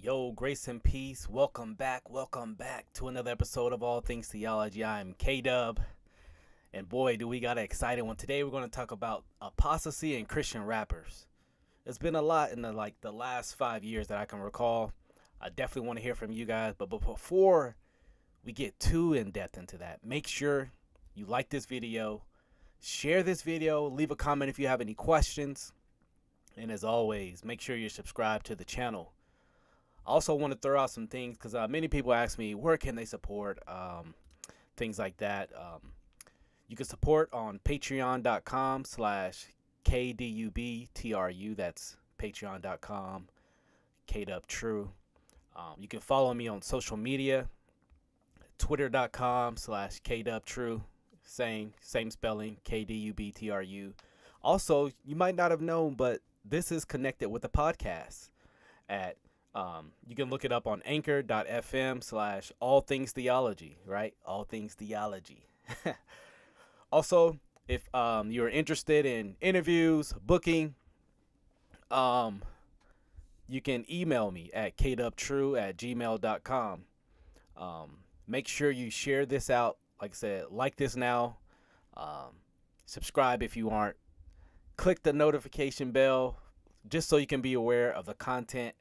Yo, grace and peace. Welcome back. Welcome back to another episode of All Things Theology. I'm Kdub, and boy, do we got an exciting one. Today we're going to talk about apostasy and Christian rappers. It's been a lot in the last 5 years that I can recall. I definitely want to hear from you guys, but before we get too in depth into that, make sure you like this video, share this video, leave a comment if you have any questions, and as always, make sure you're subscribed to the channel. I also want to throw out some things because many people ask me where can they support, things like that. You can support on patreon.com/KDUBTRU. That's patreon.com Kdubtru. You can follow me on social media, twitter.com/Kdubtru. Same spelling, KDUBTRU. Also, you might not have known, but this is connected with the podcast at you can look it up on anchor.fm/all things theology, right? All things theology. Also, if you're interested in interviews, booking, you can email me at kdubtru@gmail.com. Make sure you share this out. Like I said, like this now. Subscribe if you aren't. Click the notification bell just so you can be aware of the content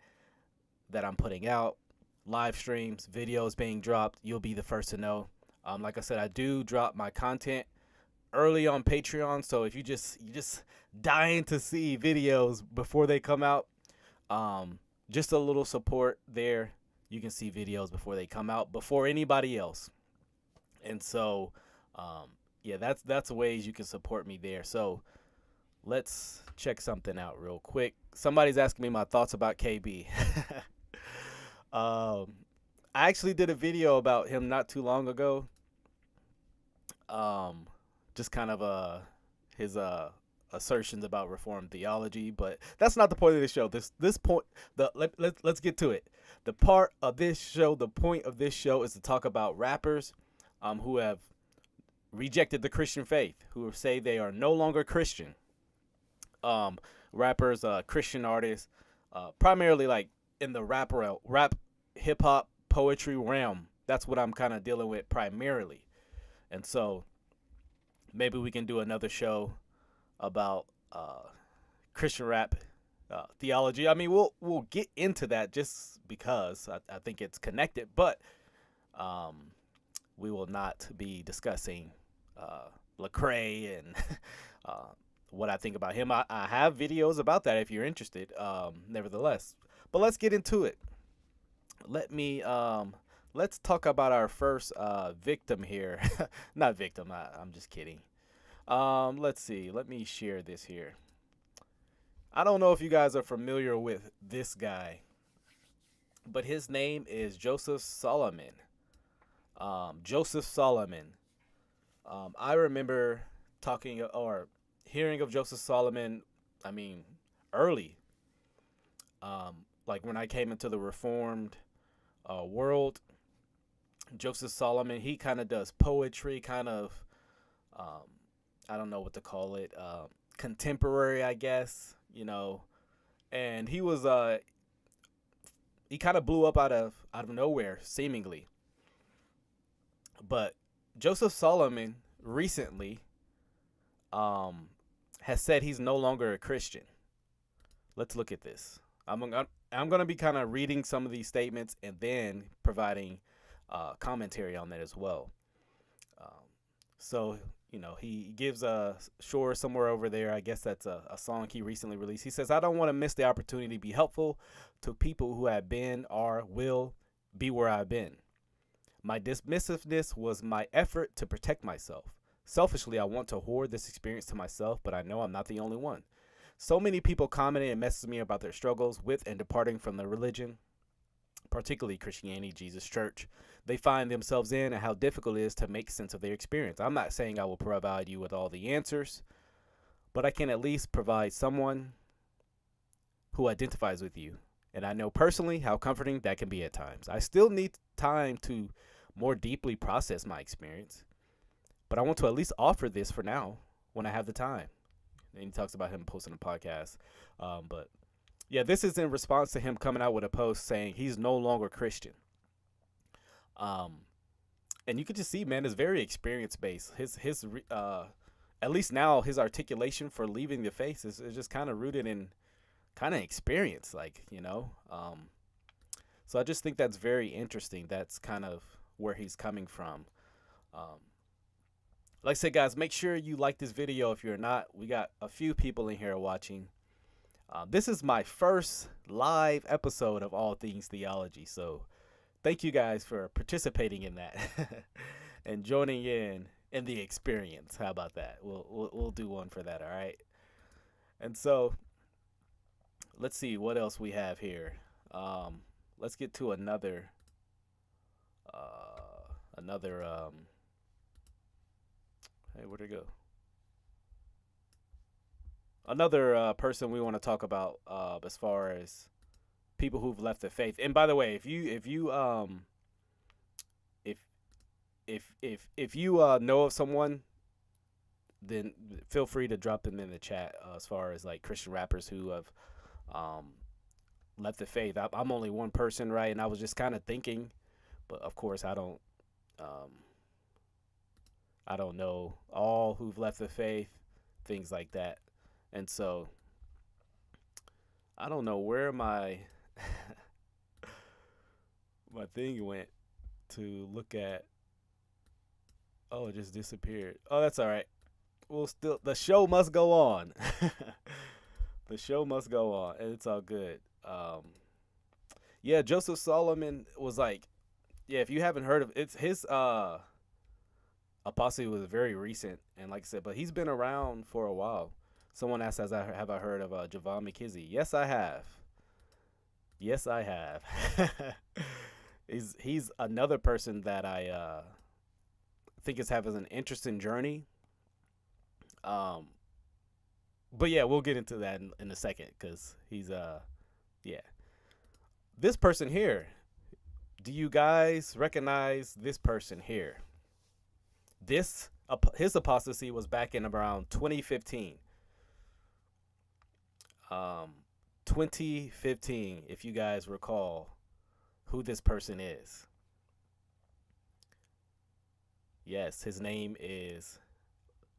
that I'm putting out, live streams, videos being dropped. You'll be the first to know. Like I said, I do drop my content early on Patreon, so if you just dying to see videos before they come out, just a little support there. You can see videos before they come out, before anybody else. And so, yeah, that's ways you can support me there. So let's check something out real quick. Somebody's asking me my thoughts about KB. I actually did a video about him not too long ago. Just kind of his assertions about Reformed theology, but that's not the point of this show. This point, let's get to it. The point of this show is to talk about rappers who have rejected the Christian faith, who say they are no longer Christian. Rappers, Christian artists, primarily like in the rap hip hop poetry realm. That's what I'm kind of dealing with primarily. And so maybe we can do another show about Christian rap theology. I mean, we'll get into that just because I think it's connected, but we will not be discussing Lecrae and what I think about him. I have videos about that if you're interested, nevertheless. But let's get into it. Let's talk about our first victim here. Not victim, I'm just kidding. Let's see. Let me share this here. I don't know if you guys are familiar with this guy, but his name is Joseph Solomon. Joseph Solomon. I remember talking or hearing of Joseph Solomon, I mean, early. Like when I came into the Reformed world, Joseph Solomon, he kind of does poetry, kind of, I don't know what to call it, contemporary, I guess, you know. And he was, he kind of blew up out of nowhere, seemingly. But Joseph Solomon recently has said he's no longer a Christian. Let's look at this. I'm going to be kind of reading some of these statements and then providing commentary on that as well. So, you know, he gives a Shore Somewhere Over There. I guess that's a song he recently released. He says, I don't want to miss the opportunity to be helpful to people who have been or will be where I've been. My dismissiveness was my effort to protect myself. Selfishly, I want to hoard this experience to myself, but I know I'm not the only one. So many people commented and messaged me about their struggles with and departing from the religion, particularly Christianity, Jesus Church, they find themselves in, and how difficult it is to make sense of their experience. I'm not saying I will provide you with all the answers, but I can at least provide someone who identifies with you. And I know personally how comforting that can be at times. I still need time to more deeply process my experience, but I want to at least offer this for now when I have the time. And he talks about him posting a podcast. But Yeah, this is in response to him coming out with a post saying he's no longer Christian. Um, and you can just see, man, it's very experience based. At least now his articulation for leaving the faith is just kind of rooted in kind of experience, like, you know. So I just think that's very interesting. That's kind of where he's coming from. Um, like I said, guys, make sure you like this video. If you're not, we got a few people in here watching. This is my first live episode of All Things Theology, so thank you guys for participating in that and joining in the experience. How about that? We'll do one for that, all right? And so let's see what else we have here. Let's get to another hey, where'd it go? Another person we want to talk about as far as people who've left the faith. And by the way, if you know of someone, then feel free to drop them in the chat as far as like Christian rappers who have left the faith. I'm only one person, right? And I was just kind of thinking, but of course I don't know all who've left the faith, things like that. And so I don't know where my my thing went to look at. Oh, it just disappeared. Oh, that's all right. The show must go on. The show must go on, and it's all good. Yeah, Joseph Solomon was like, yeah, if you haven't heard of it's his apostasy was very recent, and like I said, but he's been around for a while. Someone asked, have I heard of Javon McKizzy? Yes, I have. Yes, I have. He's another person that I think is having an interesting journey. But yeah, we'll get into that in a second, because he's yeah. This person here, do you guys recognize this person here? His apostasy was back in around 2015. 2015, if you guys recall who this person is. Yes, his name is.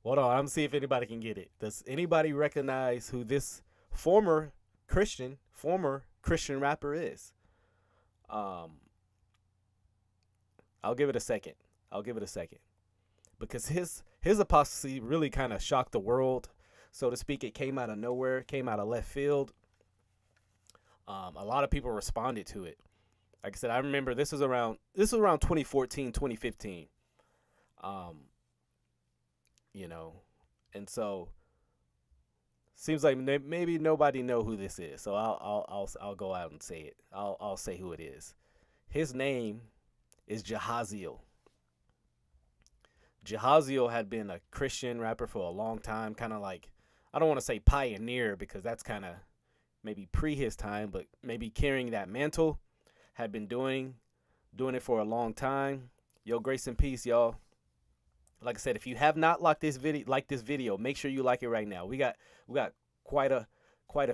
Hold on, I'm gonna see if anybody can get it. Does anybody recognize who this former Christian rapper is? I'll give it a second. Because his apostasy really kind of shocked the world, so to speak. It came out of nowhere, came out of left field. A lot of people responded to it. Like I said, I remember this was around 2014, 2015. You know, and so seems like maybe nobody know who this is. So I'll go out and say it. I'll say who it is. His name is Jahaziel. Jahaziel had been a Christian rapper for a long time, kind of like, I don't want to say pioneer, because that's kind of maybe pre his time, but maybe carrying that mantle. Had been doing it for a long time. Yo, grace and peace, y'all. Like I said, if you have not liked this video, make sure you like it right now. We got quite a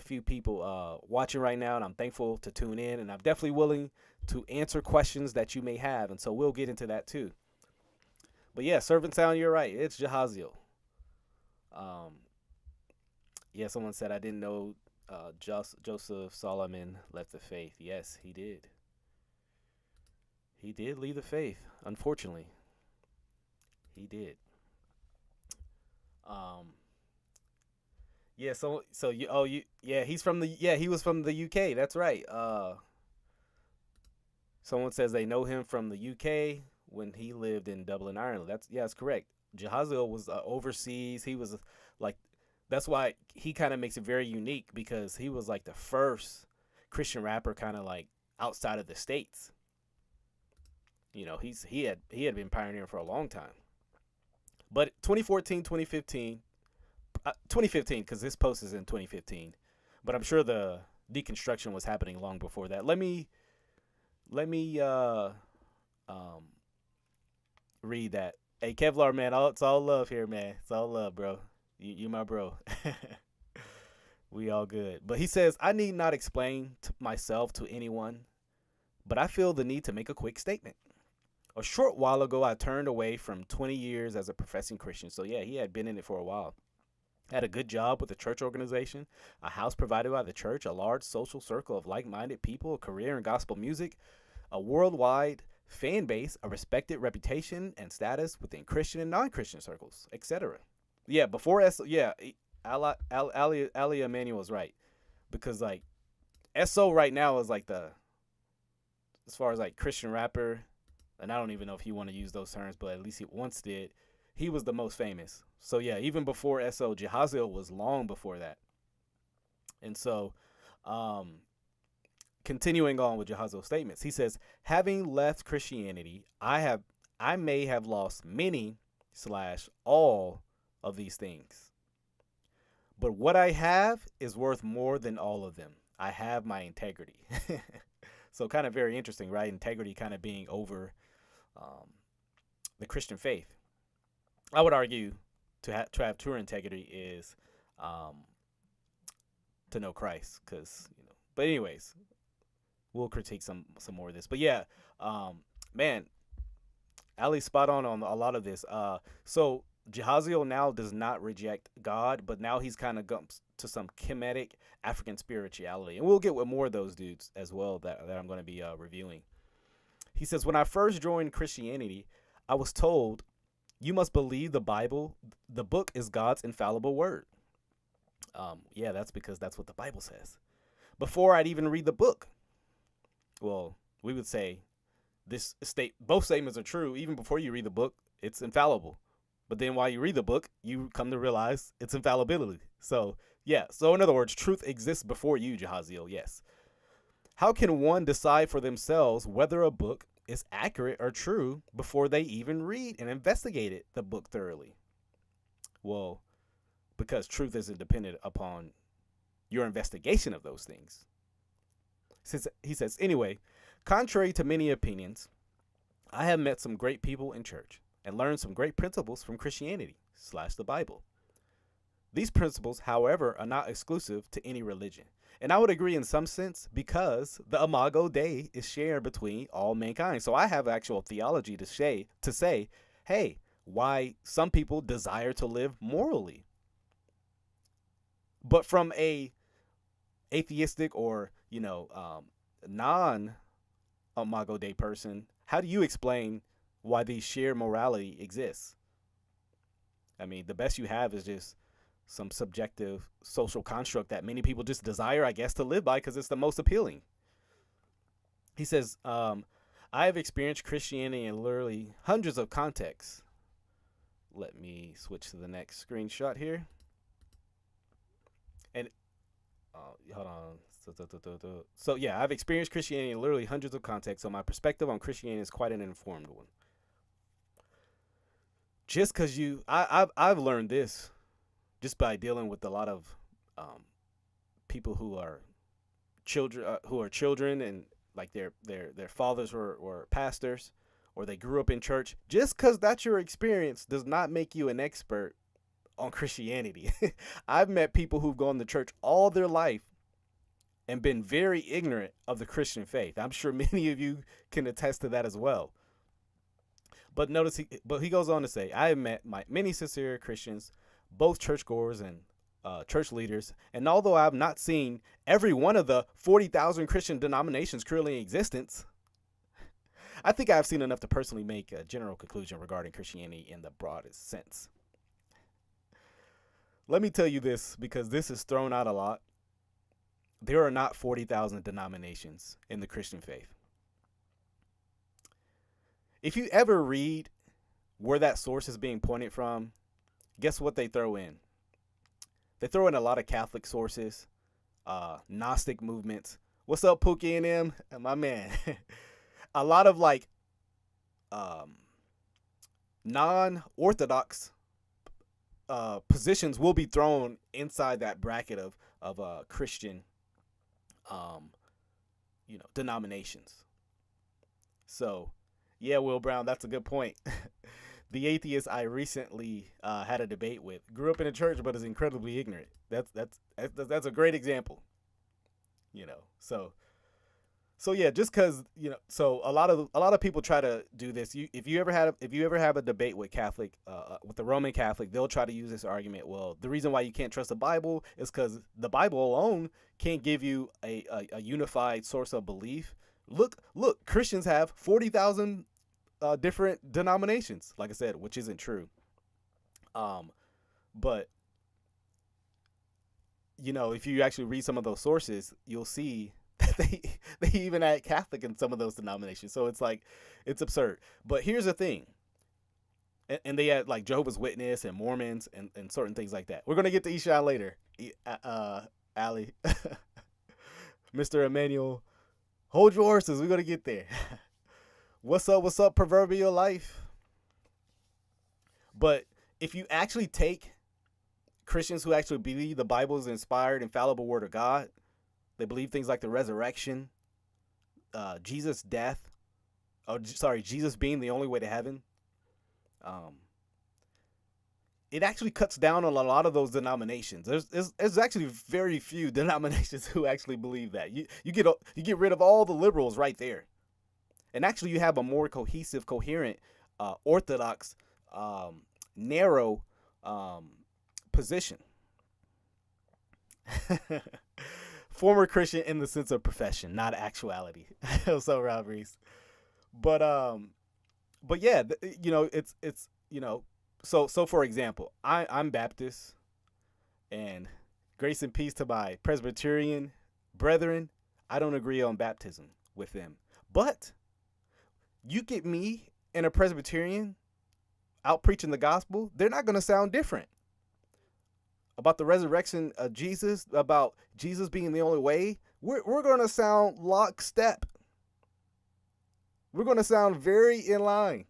few people watching right now, and I'm thankful to tune in, and I'm definitely willing to answer questions that you may have, and so we'll get into that too. But yeah, Servant Sound, you're right. It's Jahaziel. Yeah, someone said I didn't know Joseph Solomon left the faith. Yes, he did. He did leave the faith, unfortunately. He did. Yeah, he's from he was from the UK. That's right. Someone says they know him from the UK when he lived in Dublin, Ireland. That's correct. Jahaziel was overseas. He was like, that's why he kind of makes it very unique, because he was like the first Christian rapper kind of like outside of the States. You know, he had been pioneering for a long time. But 2014, 2015, because this post is in 2015, but I'm sure the deconstruction was happening long before that. Let me read that. Hey, Kevlar, man, it's all love here, man. It's all love, bro. You my bro. We all good. But he says, I need not explain myself to anyone, but I feel the need to make a quick statement. A short while ago, I turned away from 20 years as a professing Christian. So, yeah, he had been in it for a while. Had a good job with a church organization, a house provided by the church, a large social circle of like minded people, a career in gospel music, a worldwide fan base, a respected reputation and status within Christian and non Christian circles, etc. Yeah, before S, yeah, Ali Emanuel is right. Because, like, SO right now is like as far as like Christian rapper, and I don't even know if he want to use those terms, but at least he once did. He was the most famous. So yeah, even before SO, Jahaziel was long before that. And so, continuing on with Jahaziel's statements, he says, having left Christianity, I may have lost many / all of these things. But what I have is worth more than all of them. I have my integrity. So kind of very interesting, right? Integrity kind of being over the Christian faith. I would argue to have true integrity is to know Christ, because But anyways, we'll critique some more of this. But yeah, man, Ali's spot on a lot of this. So Jahaziel now does not reject God, but now he's kind of gone to some Kemetic African spirituality, and we'll get with more of those dudes as well that I'm going to be reviewing. He says, when I first joined Christianity, I was told, you must believe the Bible. The book is God's infallible word. Yeah, that's because that's what the Bible says. Before I'd even read the book. Well, we would say both statements are true. Even before you read the book, it's infallible. But then while you read the book, you come to realize its infallibility. So, yeah. So, in other words, truth exists before you, Jahaziel, yes. How can one decide for themselves whether a book is accurate or true before they even read and investigate the book thoroughly? Well, because truth isn't dependent upon your investigation of those things. He says, anyway, contrary to many opinions, I have met some great people in church and learned some great principles from Christianity / the Bible. These principles, however, are not exclusive to any religion. And I would agree in some sense, because the Imago Dei is shared between all mankind. So I have actual theology to say, hey, why some people desire to live morally. But from a atheistic or, non-Imago Dei person, how do you explain why these shared morality exists? I mean, the best you have is just some subjective social construct that many people just desire, I guess, to live by because it's the most appealing. He says, I have experienced Christianity in literally hundreds of contexts. Let me switch to the next screenshot here. And hold on. So yeah, I've experienced Christianity in literally hundreds of contexts, so my perspective on Christianity is quite an informed one. Just because I've learned this just by dealing with a lot of people who are children, and like their fathers were pastors, or they grew up in church. Just because that's your experience does not make you an expert on Christianity. I've met people who've gone to church all their life and been very ignorant of the Christian faith. I'm sure many of you can attest to that as well. But notice he goes on to say, I have met many sincere Christians, both churchgoers and church leaders, and although I have not seen every one of the 40,000 Christian denominations currently in existence, I think I have seen enough to personally make a general conclusion regarding Christianity in the broadest sense. Let me tell you this, because this is thrown out a lot. There are not 40,000 denominations in the Christian faith. If you ever read where that source is being pointed from, guess what they throw in? They throw in a lot of Catholic sources, Gnostic movements. What's up, Pookie and them? My man. A lot of like non-Orthodox positions will be thrown inside that bracket of Christian denominations. So yeah, Will Brown, that's a good point. The atheist I recently had a debate with grew up in a church, but is incredibly ignorant. That's a great example. You know, so yeah, just because so a lot of people try to do this. If you ever have a debate with Catholic, with the Roman Catholic, they'll try to use this argument. Well, the reason why you can't trust the Bible is because the Bible alone can't give you a unified source of belief. Look, Christians have 40,000 different denominations. Like I said, which isn't true. Um, but if you actually read some of those sources, you'll see that they even add Catholic in some of those denominations. So it's like it's absurd. But here's the thing, and they add like Jehovah's Witness and Mormons and certain things like that. We're gonna get to Eshon later. Ali, Mr. Emmanuel, hold your horses. We're gonna get there. What's up? What's up? Proverbial life. But if you actually take Christians who actually believe the Bible is inspired, infallible word of God, they believe things like the resurrection, Jesus' death, Jesus being the only way to heaven. It actually cuts down on a lot of those denominations. There's actually very few denominations who actually believe that. You get rid of all the liberals right there, and actually you have a more cohesive, coherent, orthodox, narrow position. Former Christian in the sense of profession, not actuality. So Rob Reese. But yeah, it's so for example, I'm Baptist, and grace and peace to my Presbyterian brethren. I don't agree on baptism with them, but you get me and a Presbyterian out preaching the gospel, they're not going to sound different. About the resurrection of Jesus, about Jesus being the only way, we're going to sound lockstep. We're going to sound very in line.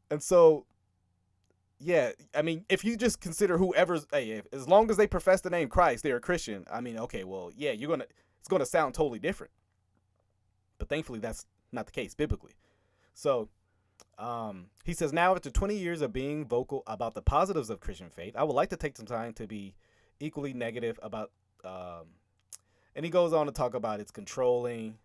And so, yeah, I mean, if you just consider whoever's, as long as they profess the name Christ, they're a Christian. I mean, okay, well, yeah, it's going to sound totally different. But thankfully, that's not the case biblically. So, he says, now after 20 years of being vocal about the positives of Christian faith, I would like to take some time to be equally negative about, and he goes on to talk about its controlling,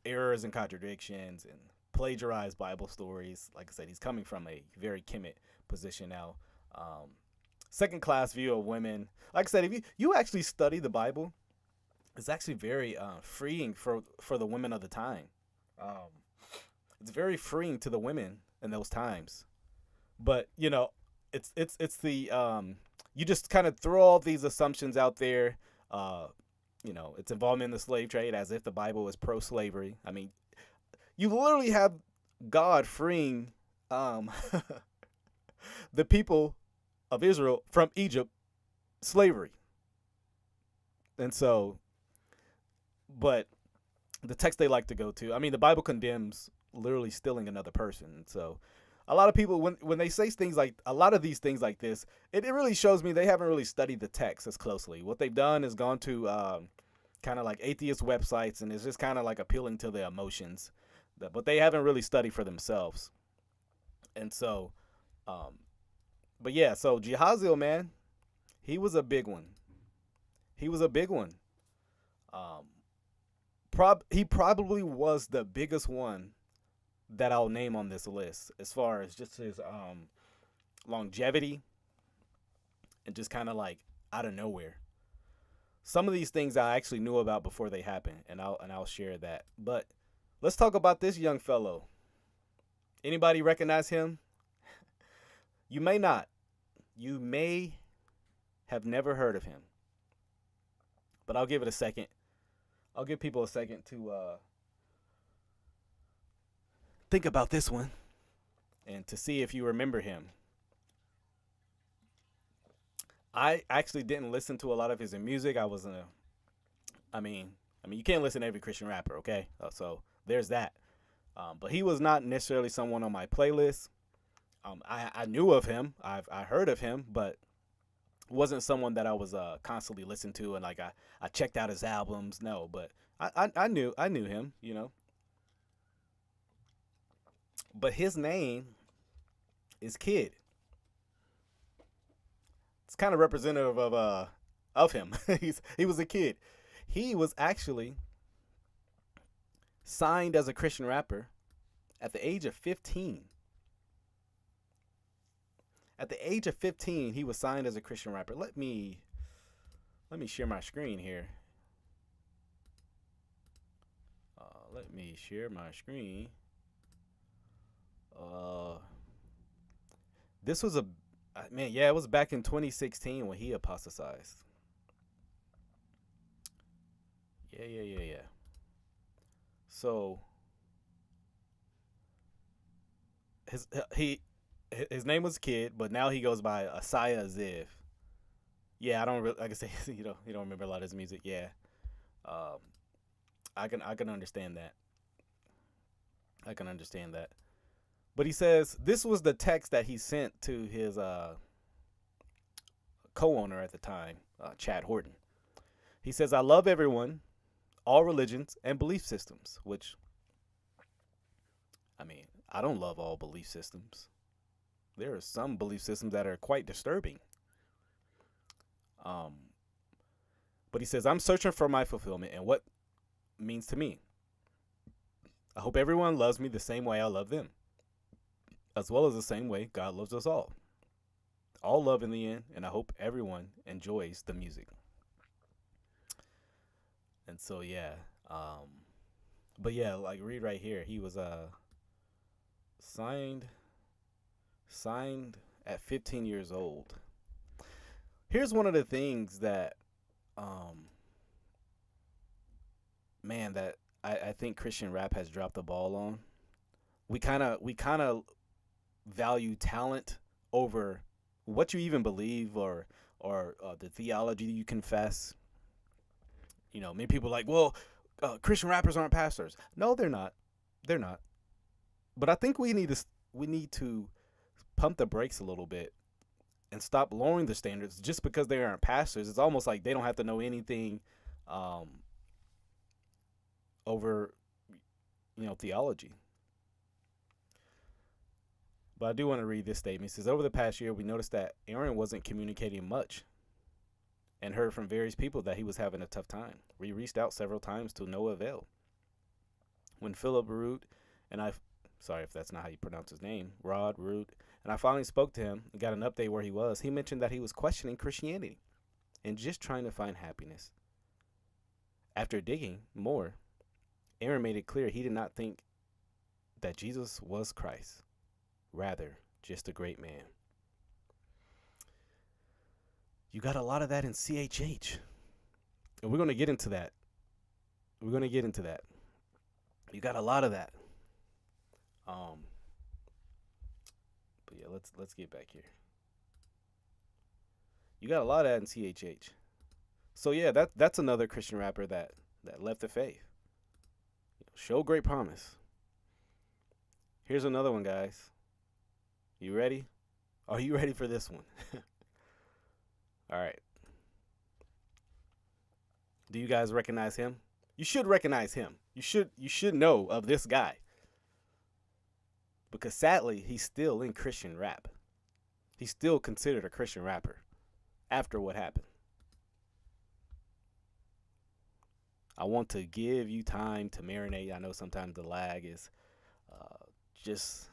errors and contradictions and plagiarized Bible stories. Like I said, he's coming from a very Kemet position now. Second class view of women. Like I said, if you actually study the Bible, it's actually very freeing for the women of the time. It's very freeing to the women in those times. But it's the you just kind of throw all these assumptions out there. It's involvement in the slave trade, as if the Bible is pro-slavery. I mean, you literally have God freeing the people of Israel from Egypt slavery. And so, but the text they like to go to, I mean, the Bible condemns literally stealing another person. So a lot of people, when they say things like, a lot of these things like this, it really shows me they haven't really studied the text as closely. What they've done is gone to kind of like atheist websites, and it's just kind of like appealing to their emotions, but they haven't really studied for themselves. And so, but yeah, so Jahaziel, man, he was a big one. He was a big one. He probably was the biggest one that I'll name on this list, as far as just his longevity and just kind of like out of nowhere. Some of these things I actually knew about before they happened, and I'll share that. But let's talk about this young fellow. Anybody recognize him? You may not. You may have never heard of him. But I'll give it a second. I'll give people a second to think about this one and to see if you remember him. I actually didn't listen to a lot of his music. I mean, you can't listen to every Christian rapper, okay? So there's that. But he was not necessarily someone on my playlist. I knew of him. I heard of him, but wasn't someone that I was constantly listening to, and like I checked out his albums. No, but I knew him, But his name is Kid. It's kind of representative of him. He was a kid. He was actually signed as a Christian rapper at the age of 15. At the age of 15, he was signed as a Christian rapper. Let me share my screen here. Let me share my screen. This was man, yeah, it was back in 2016 when he apostatized. Yeah. So his his name was Kid, but now he goes by Asaya Ziv. Yeah, I don't really, like I say, you don't remember a lot of his music. Yeah, um, I can understand that. I can understand that. But he says this was the text that he sent to his co-owner at the time, Chad Horton. He says, "I love everyone, all religions and belief systems." Which, I mean, I don't love all belief systems. There are some belief systems that are quite disturbing. Um, but he says, "I'm searching for my fulfillment and what means to me. I hope everyone loves me the same way I love them, as well as the same way God loves us all. All love in the end, and I hope everyone enjoys the music." And so, yeah. But yeah, like read right here. He was signed signed at 15 years old. Here's one of the things that um man that I think Christian rap has dropped the ball on. We kind of value talent over what you even believe or the theology you confess. Many people are like, well, Christian rappers aren't pastors. No, they're not. They're not. But I think we need to pump the brakes a little bit and stop lowering the standards just because they aren't pastors. It's almost like they don't have to know anything um, over theology. But I do want to read this statement. It says, "Over the past year, we noticed that Aaron wasn't communicating much and heard from various people that he was having a tough time. We reached out several times to no avail. When Philip Root and I, sorry if that's not how you pronounce his name, Rod Root, and I finally spoke to him and got an update where he was, he mentioned that he was questioning Christianity and just trying to find happiness. After digging more, Aaron made it clear he did not think that Jesus was Christ, rather just a great man." You got a lot of that in CHH. And we're going to get into that. We're going to get into that. You got a lot of that. But yeah, let's get back here. You got a lot of that in CHH. So yeah, that's another Christian rapper that left the faith. Show great promise. Here's another one, guys. You ready? Are you ready for this one? All right. Do you guys recognize him? You should recognize him. You should know of this guy. Because sadly, he's still in Christian rap. He's still considered a Christian rapper after what happened. I want to give you time to marinate. I know sometimes the lag is just,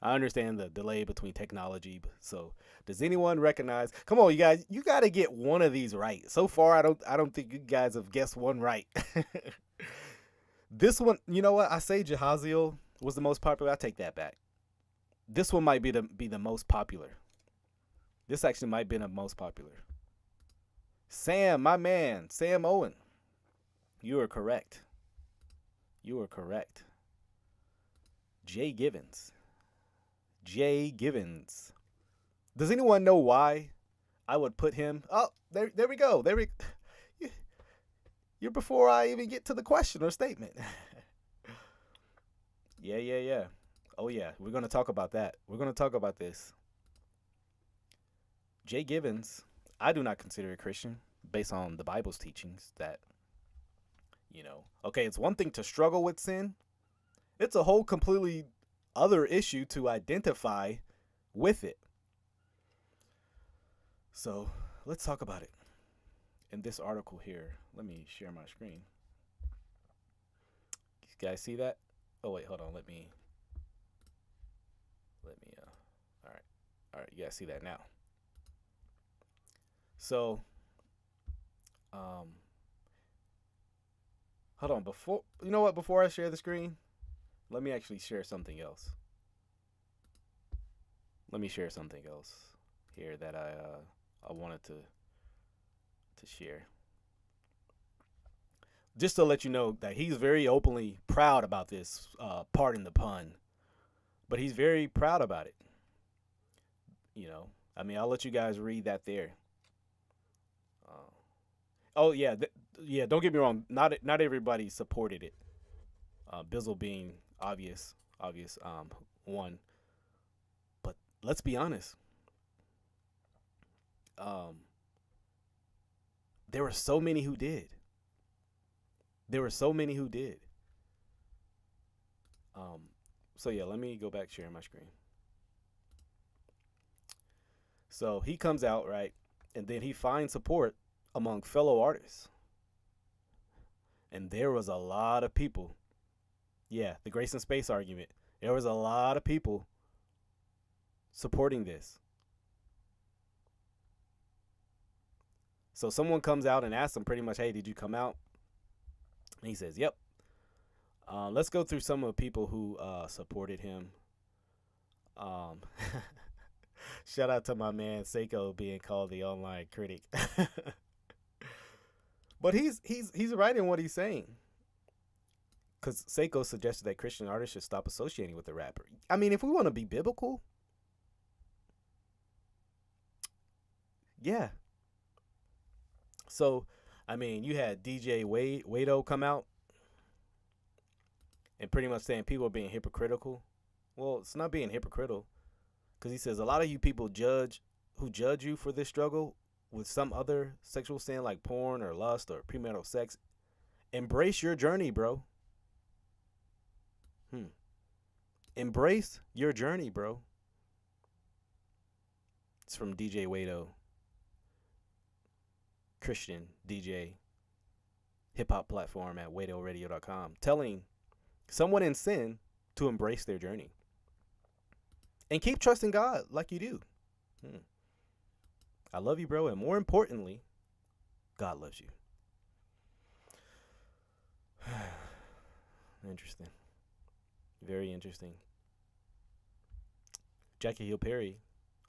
I understand the delay between technology. So, does anyone recognize? Come on, you guys, you got to get one of these right. So far, I don't think you guys have guessed one right. This one, you know what? I say Jahaziel was the most popular. I take that back. This one might be the most popular. This actually might be the most popular. Sam, my man, Sam Owen. You are correct. You are correct. Jay Givens. Jay Givens. Does anyone know why I would put him? Oh, there we go. You're before I even get to the question or statement. Yeah. Oh, yeah. We're going to talk about that. We're going to talk about this. Jay Givens, I do not consider a Christian based on the Bible's teachings that, okay, it's one thing to struggle with sin. It's a whole completely other issue to identify with it. So let's talk about it in this article here. Let me share my screen. You guys see that? Oh wait, hold on. Let me. All right, all right. You guys see that now? So, um, hold on. Before you know what? Before I share the screen, let me actually share something else. Let me share something else here that I wanted to share. Just to let you know that he's very openly proud about this. Pardon the pun, but he's very proud about it. You know, I mean, I'll let you guys read that there. Uh, oh yeah, yeah. Don't get me wrong. Not everybody supported it. Bizzle being obvious one. But let's be honest. Um, there were so many who did. There were so many who did. Um, so yeah, let me go back sharing my screen. So he comes out, right, and then he finds support among fellow artists. And there was a lot of people. Yeah, the Grace and Space argument. There was a lot of people supporting this. So someone comes out and asks him pretty much, hey, did you come out? And he says, yep. Let's go through some of the people who supported him. Um, Shout out to my man Seiko being called the online critic. But he's right in what he's saying. Because Seiko suggested that Christian artists should stop associating with the rapper. I mean, if we want to be biblical, yeah. So, I mean, you had DJ Wado come out and pretty much saying people are being hypocritical. Well, it's not being hypocritical because he says a lot of you people judge you for this struggle with some other sexual sin like porn or lust or premarital sex. Embrace your journey, bro. Embrace your journey, bro. It's from DJ Wado, Christian DJ, hip hop platform at wadoradio.com, telling someone in sin to embrace their journey and keep trusting God like you do. I love you, bro, and more importantly, God loves you. Interesting. Very interesting. Jackie Hill Perry,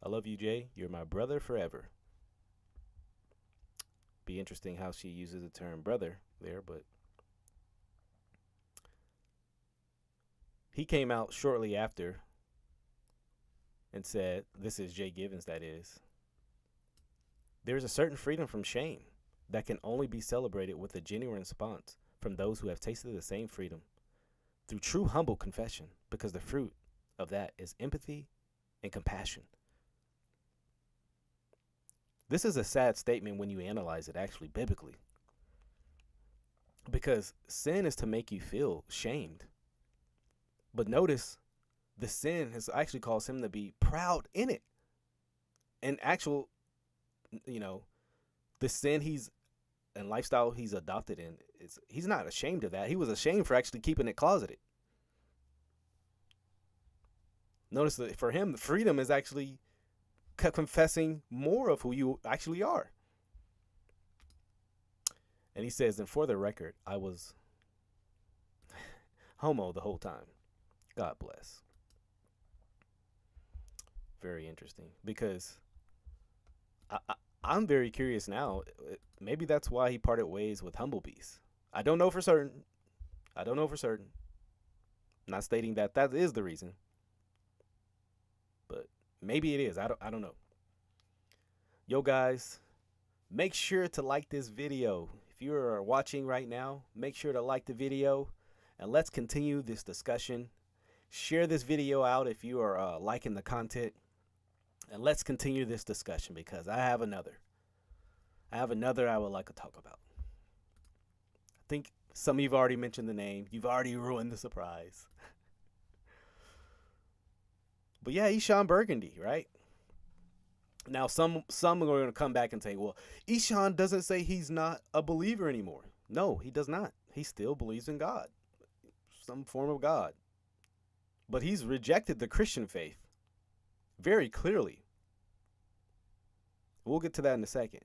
I love you, Jay. You're my brother forever. Be interesting how she uses the term brother there, but he came out shortly after and said, this is Jay Givens, that is. There's a certain freedom from shame that can only be celebrated with a genuine response from those who have tasted the same freedom through true humble confession, because the fruit of that is empathy and compassion. This is a sad statement when you analyze it actually biblically, because sin is to make you feel shamed. But notice the sin has actually caused him to be proud in it. And actual, the sin and lifestyle he's adopted in, he's not ashamed of that. He was ashamed for actually keeping it closeted. Notice that for him, the freedom is actually confessing more of who you actually are. And he says, and for the record, I was homo the whole time. God bless. Very interesting, because I'm very curious now. Maybe that's why he parted ways with Humblebees. I don't know for certain. Not stating that is the reason, but maybe it is. I don't know. Yo, guys, make sure to like this video. If you are watching right now, make sure to like the video, and let's continue this discussion. Share this video out if you are liking the content, and let's continue this discussion, because I have another I would like to talk about. I think some of you've already mentioned the name. You've already ruined the surprise. But yeah, Eshon Burgundy, right? Now some are going to come back and say, well, Eshon doesn't say he's not a believer anymore. No, he does not. He still believes in God, some form of God. But he's rejected the Christian faith very clearly. We'll get to that in a second.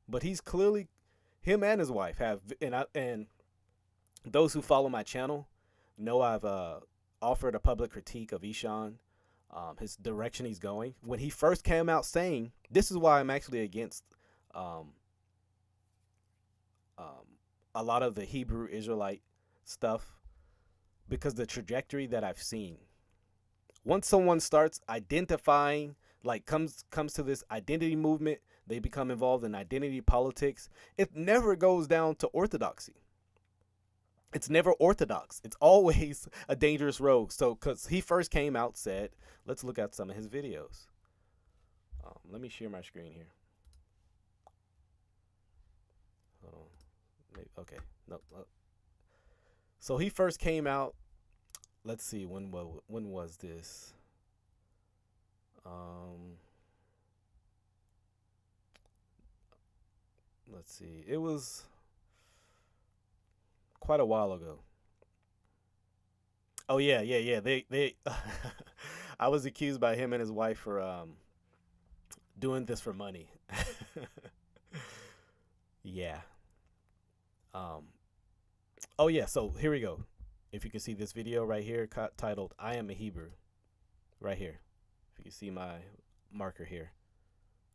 But he's clearly, him and his wife have, and those who follow my channel know I've offered a public critique of Eshon, his direction he's going. When he first came out saying, this is why I'm actually against um, a lot of the Hebrew Israelite stuff, because the trajectory that I've seen. Once someone starts identifying, like comes to this identity movement, they become involved in identity politics. It never goes down to orthodoxy. It's never orthodox. It's always a dangerous road. So, because he first came out, said, let's look at some of his videos. Let me share my screen here. Hold on. Okay. No. So he first came out. Let's see. When was this? Let's see. It was quite a while ago. Oh yeah. They I was accused by him and his wife for doing this for money. Yeah. Um oh yeah, so here we go. If you can see this video right here titled I Am a Hebrew, right here. If you can see my marker here.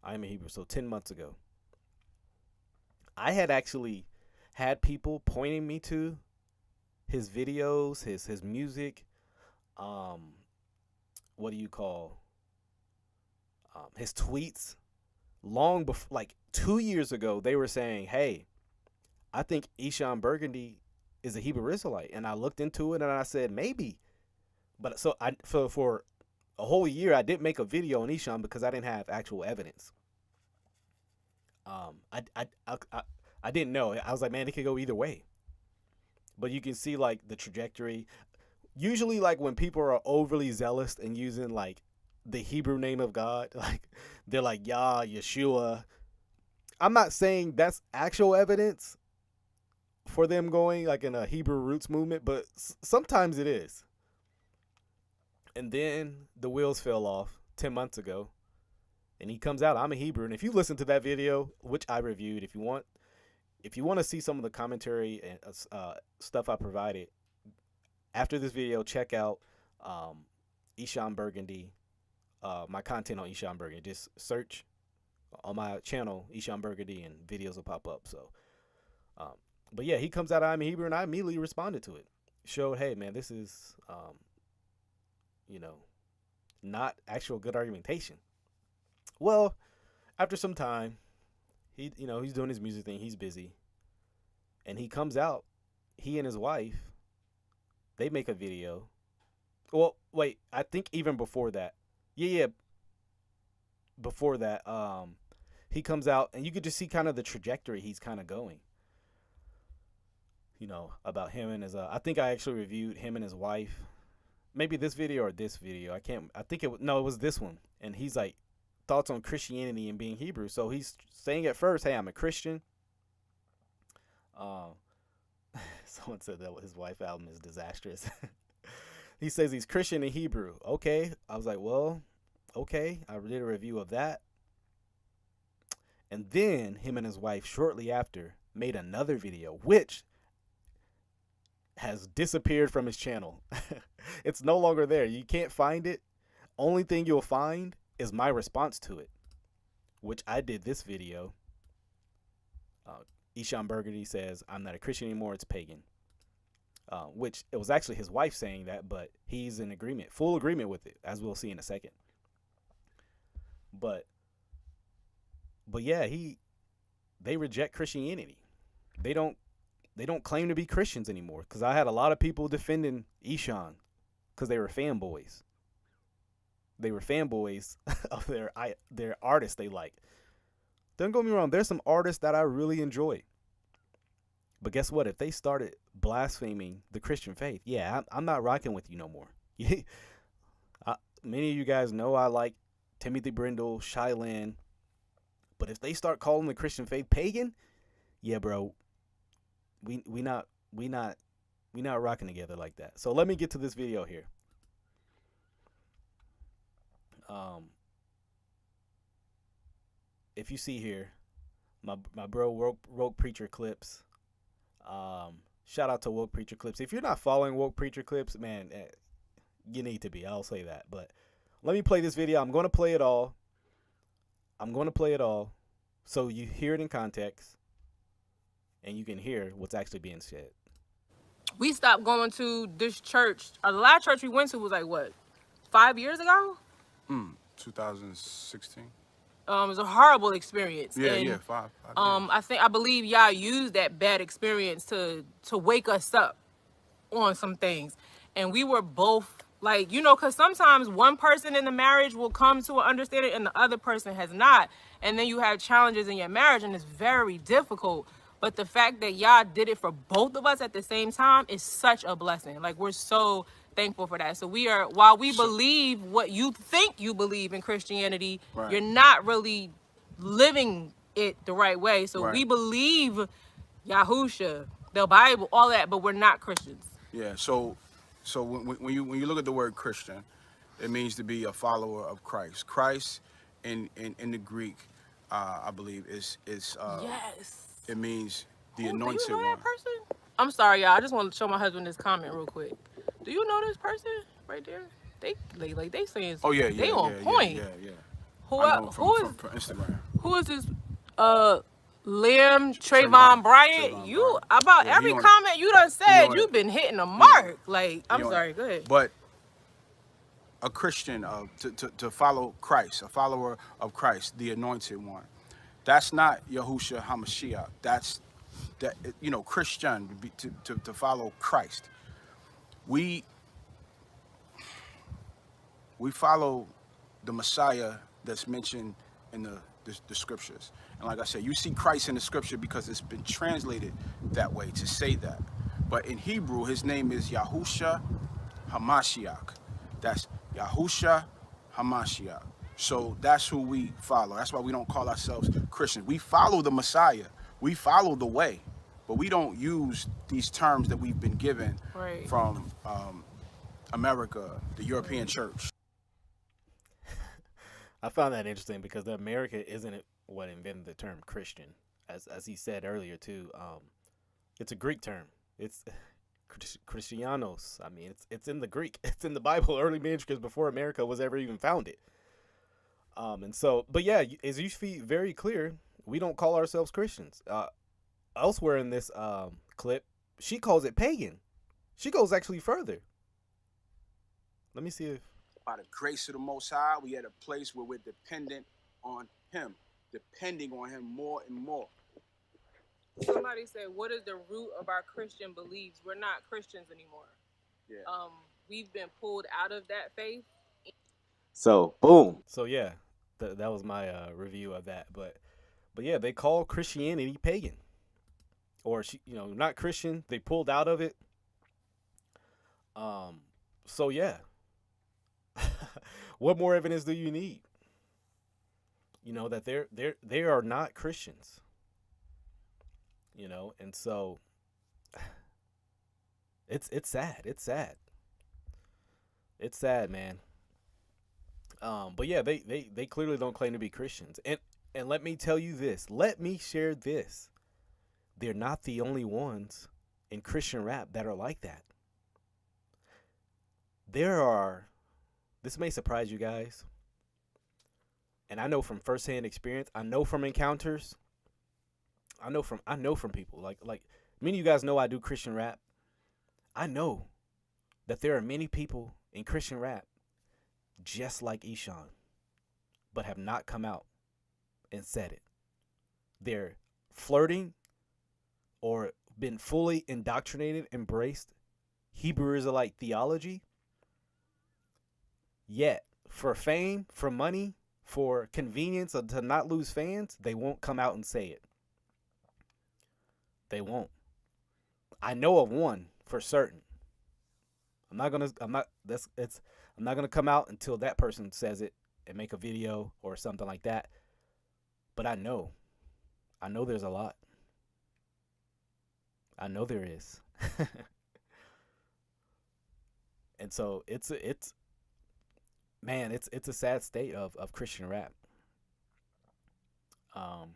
I Am a Hebrew. So 10 months ago. I had actually had people pointing me to his videos, his music, what do you call his tweets, long before, like 2 years ago. They were saying, hey, I think Eshon Burgundy is a Hebrew Israelite. And I looked into it and I said, maybe. But so for a whole year, I didn't make a video on Eshon because I didn't have actual evidence. I didn't know. I was like, man, it could go either way. But you can see like the trajectory. Usually, like when people are overly zealous and using like the Hebrew name of God, like they're like Yah, Yeshua. I'm not saying that's actual evidence for them going like in a Hebrew roots movement, but sometimes it is. And then the wheels fell off 10 months ago. And he comes out, I'm a Hebrew. And if you listen to that video, which I reviewed, if you want to see some of the commentary and stuff I provided after this video, check out Eshon Burgundy, my content on Eshon Burgundy. Just search on my channel Eshon Burgundy and videos will pop up. So, but yeah, he comes out, I'm a Hebrew, and I immediately responded to it. Showed, hey man, this is not actual good argumentation. Well, after some time, he's doing his music thing. He's busy. And he comes out, he and his wife, they make a video. Well, wait, I think even before that. Yeah. Before that, he comes out and you could just see kind of the trajectory he's kind of going. About him and his I think I actually reviewed him and his wife. Maybe this video or this video. I think it was this one. And he's like, thoughts on Christianity and being Hebrew. So he's saying at first, hey, I'm a Christian. Someone said that his wife album is disastrous. He says he's Christian and Hebrew. Okay. I was like, well, okay. I did a review of that. And then him and his wife shortly after made another video, which has disappeared from his channel. It's no longer there. You can't find it. Only thing you'll find is my response to it, which I did this video. Eshon Burgundy says, I'm not a Christian anymore, it's pagan. Which it was actually his wife saying that, but he's in agreement, full agreement with it, as we'll see in a second. But yeah, they reject Christianity. They don't claim to be Christians anymore. Because I had a lot of people defending Eshon because they were fanboys. They were fanboys of their artists they like. Don't get me wrong, there's some artists that I really enjoy. But guess what? If they started blaspheming the Christian faith, yeah, I'm not rocking with you no more. many of you guys know I like Timothy Brindle, Shylan, but if they start calling the Christian faith pagan, yeah, bro, we not rocking together like that. So let me get to this video here. If you see here, my bro woke preacher clips. Shout out to woke preacher clips. If you're not following woke preacher clips, man, you need to be. I'll say that. But let me play this video. I'm going to play it all. So you hear it in context, and you can hear what's actually being said. We stopped going to this church. The last church we went to was like, what, 5 years ago? 2016. It was a horrible experience. Yeah, and, yeah, five years. I believe y'all used that bad experience to wake us up on some things. And we were both like, you know, because sometimes one person in the marriage will come to an understanding and the other person has not. And then you have challenges in your marriage and it's very difficult. But the fact that y'all did it for both of us at the same time is such a blessing. Like, we're so thankful for that. So while we believe what you think you believe in Christianity, right, you're not really living it the right way. So right, we believe Yahusha, the Bible, all that, but we're not Christians. Yeah. So when you look at the word Christian, it means to be a follower of Christ. Christ in the Greek, I believe is Yes. It means the Anointed anointed one. Do you know one. that person? I'm sorry, y'all. I just want to show my husband this comment real quick. Do you know this person right there? They saying. Oh yeah, they on point. Yeah. Who from Instagram. Who is this? Lim Trayvon Bryant. You about every comment you done said, you've been hitting a mark. Like, I'm sorry. Go ahead. But a Christian, to follow Christ, a follower of Christ, the anointed one. That's not Yahushua HaMashiach. That's Christian to follow Christ. We follow the Messiah that's mentioned in the scriptures. And like I said, you see Christ in the scripture because it's been translated that way to say that. But in Hebrew, his name is Yahushua HaMashiach. That's Yahushua HaMashiach. So that's who we follow. That's why we don't call ourselves Christians. We follow the Messiah. We follow the way. But we don't use these terms that we've been given from America, the European church. I found that interesting because America isn't what invented the term Christian. As he said earlier, too. It's a Greek term. It's Christianos. I mean, it's in the Greek. It's in the Bible, early manuscripts before America was ever even founded. And so, but yeah, as you see very clear, we don't call ourselves Christians. Elsewhere in this clip, she calls it pagan. She goes actually further. Let me see if. By the grace of the Most High, we at a place where we're dependent on Him, depending on Him more and more. Somebody said, what is the root of our Christian beliefs? We're not Christians anymore. Yeah. We've been pulled out of that faith. So, boom. So, yeah, that was my review of that. But yeah, they call Christianity pagan. Or, not Christian. They pulled out of it. So, yeah. What more evidence do you need? That they are not Christians. And so it's sad. It's sad. It's sad, man. But yeah, they clearly don't claim to be Christians. And let me tell you this. Let me share this. They're not the only ones in Christian rap that are like that. This may surprise you guys. And I know from firsthand experience, I know from encounters, I know from people. Like many of you guys know I do Christian rap. I know that there are many people in Christian rap just like Eshon, but have not come out and said it. They're flirting or been fully indoctrinated, embraced Hebrew Israelite theology. Yet, for fame, for money, for convenience, or to not lose fans, they won't come out and say it. They won't. I know of one for certain. I'm I'm not gonna come out until that person says it and make a video or something like that. But I know there's a lot. I know there is. And so it's man, it's a sad state of Christian rap. Um,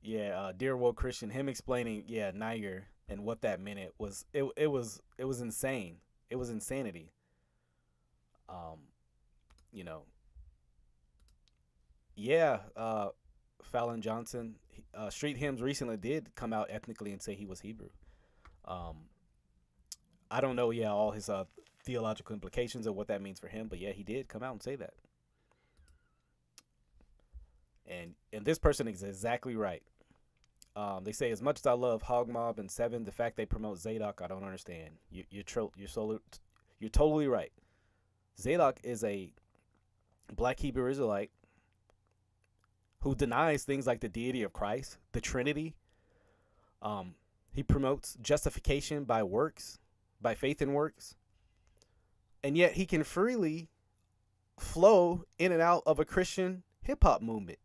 yeah, dear woke Christian, him explaining, yeah, Niger and what that meant it was insane. It was insanity. Um, you know, yeah, Fallon Johnson, Street Hymns recently did come out ethnically and say he was Hebrew. Um, I don't know, yeah, all his theological implications of what that means for him, but yeah, he did come out and say that. And this person is exactly right. They say, as much as I love Hog Mob and Seven, the fact they promote Zadok, I don't understand. You're totally right. Zadok is a black Hebrew Israelite who denies things like the deity of Christ, the Trinity. He promotes justification by works, by faith in works, and yet he can freely flow in and out of a Christian hip hop movement.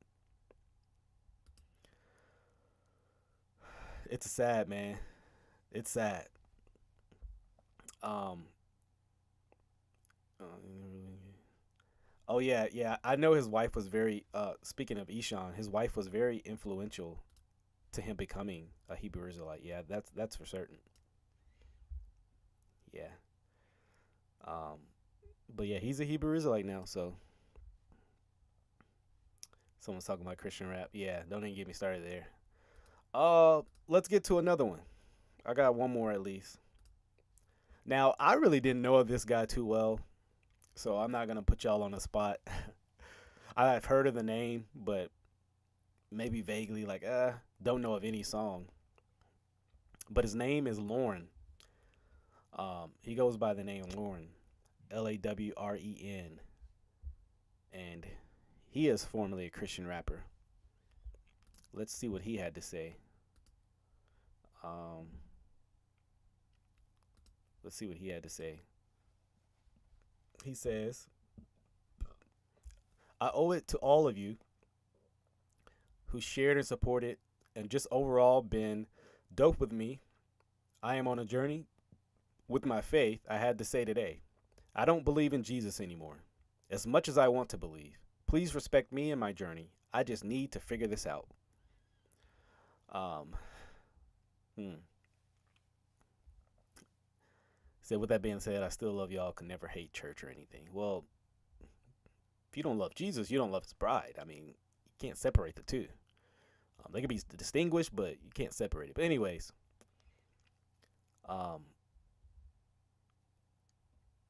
It's sad, man. It's sad. Um. Oh yeah, yeah. I know his wife was very. Speaking of Eshon, his wife was very influential to him becoming a Hebrew Israelite. Yeah, that's for certain. Yeah. Um. But yeah, he's a Hebrew Israelite now. So someone's talking about Christian rap. Yeah, don't even get me started there. Let's get to another one. I got one more at least. Now, I really didn't know of this guy too well, so I'm not gonna put y'all on the spot. I've heard of the name, but maybe vaguely, like, don't know of any song. But his name is Lawren. He goes by the name Lawren, Lawren, and he is formerly a Christian rapper. Let's see what he had to say. Um, let's see what he had to say. He says, I owe it to all of you who shared and supported and just overall been dope with me. I am on a journey with my faith. I had to say today, I don't believe in Jesus anymore, as much as I want to believe. Please respect me and my journey. I just need to figure this out. So with that being said, I still love y'all. Can never hate church or anything. Well, if you don't love Jesus, you don't love his bride. I mean, you can't separate the two. They can be distinguished, but you can't separate it. But anyways,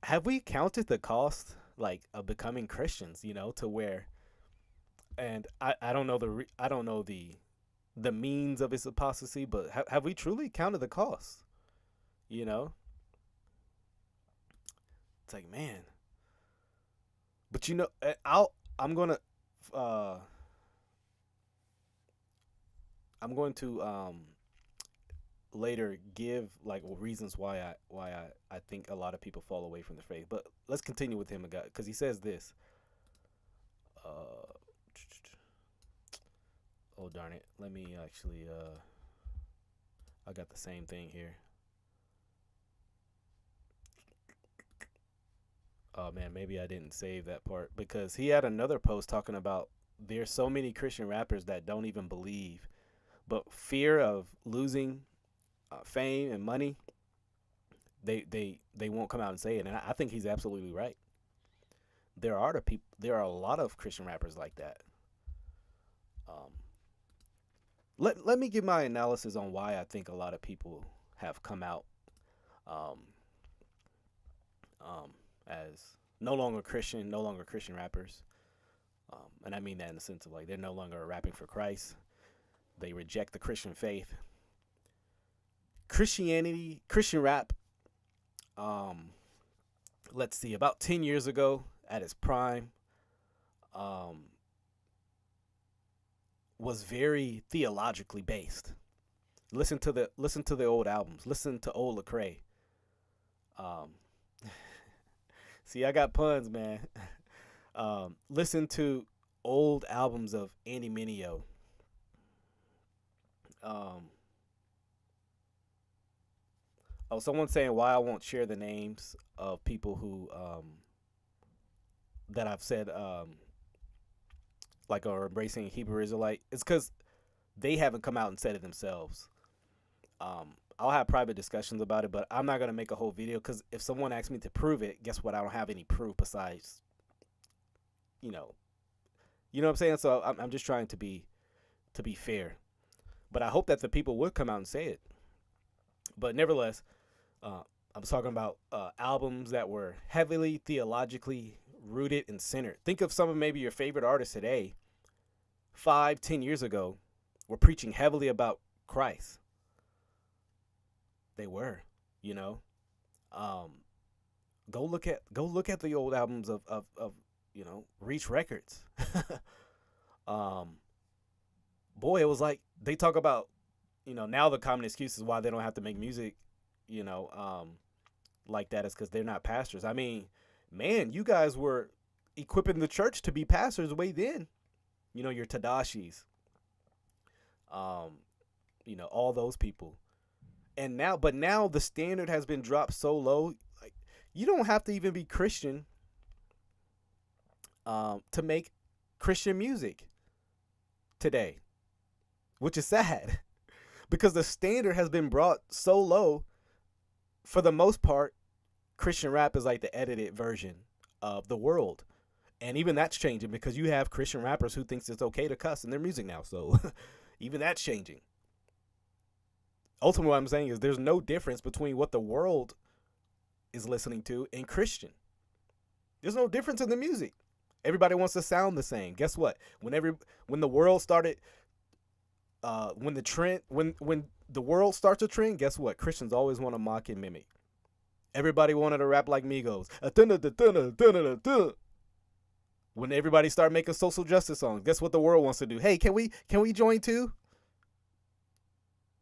have we counted the cost, like, of becoming Christians? You know, to where, and I don't know I don't know the means of his apostasy, but have we truly counted the cost? You know, it's like, man. But you know, I'm gonna uh I'm going to later give like reasons why I think a lot of people fall away from the faith. But let's continue with him, because he says this. Oh darn it! Let me actually. I got the same thing here. Oh man, maybe I didn't save that part, because he had another post talking about there's so many Christian rappers that don't even believe, but fear of losing fame and money, they won't come out and say it. And I think he's absolutely right. There are a lot of Christian rappers like that. Let me give my analysis on why I think a lot of people have come out um, as no longer Christian rappers. And I mean that in the sense of, like, they're no longer rapping for Christ. They reject the Christian faith. Christian rap, let's see, about 10 years ago at its prime, was very theologically based. Listen to the old albums. Listen to old Lecrae. See, I got puns, man. Listen to old albums of Andy Mineo. Um, oh, someone's saying why I won't share the names of people who that I've said like are embracing Hebrew Israelite. It's because they haven't come out and said it themselves. I'll have private discussions about it, but I'm not gonna make a whole video because if someone asks me to prove it, guess what? I don't have any proof besides, you know, what I'm saying. So I'm just trying to be fair, but I hope that the people would come out and say it. But nevertheless, I'm talking about albums that were heavily theologically rooted and centered. Think of some of maybe your favorite artists today, 5, 10 years ago, were preaching heavily about Christ. They were, you know. Go look at the old albums of Reach Records. Boy, it was like they talk about, now the common excuse is why they don't have to make music, like that is because they're not pastors. I mean, man, you guys were equipping the church to be pastors way then. Your Tadashis, all those people. And now the standard has been dropped so low, like you don't have to even be Christian to make Christian music today, which is sad because the standard has been brought so low. For the most part, Christian rap is like the edited version of the world. And even that's changing because you have Christian rappers who thinks it's okay to cuss in their music now. So even that's changing. Ultimately, what I'm saying is there's no difference between what the world is listening to and Christian. There's no difference in the music. Everybody wants to sound the same. Guess what? When the world started, when the world starts a trend, guess what? Christians always want to mock and mimic. Everybody wanted to rap like Migos. When everybody started making social justice songs, guess what the world wants to do? Hey, can we join too?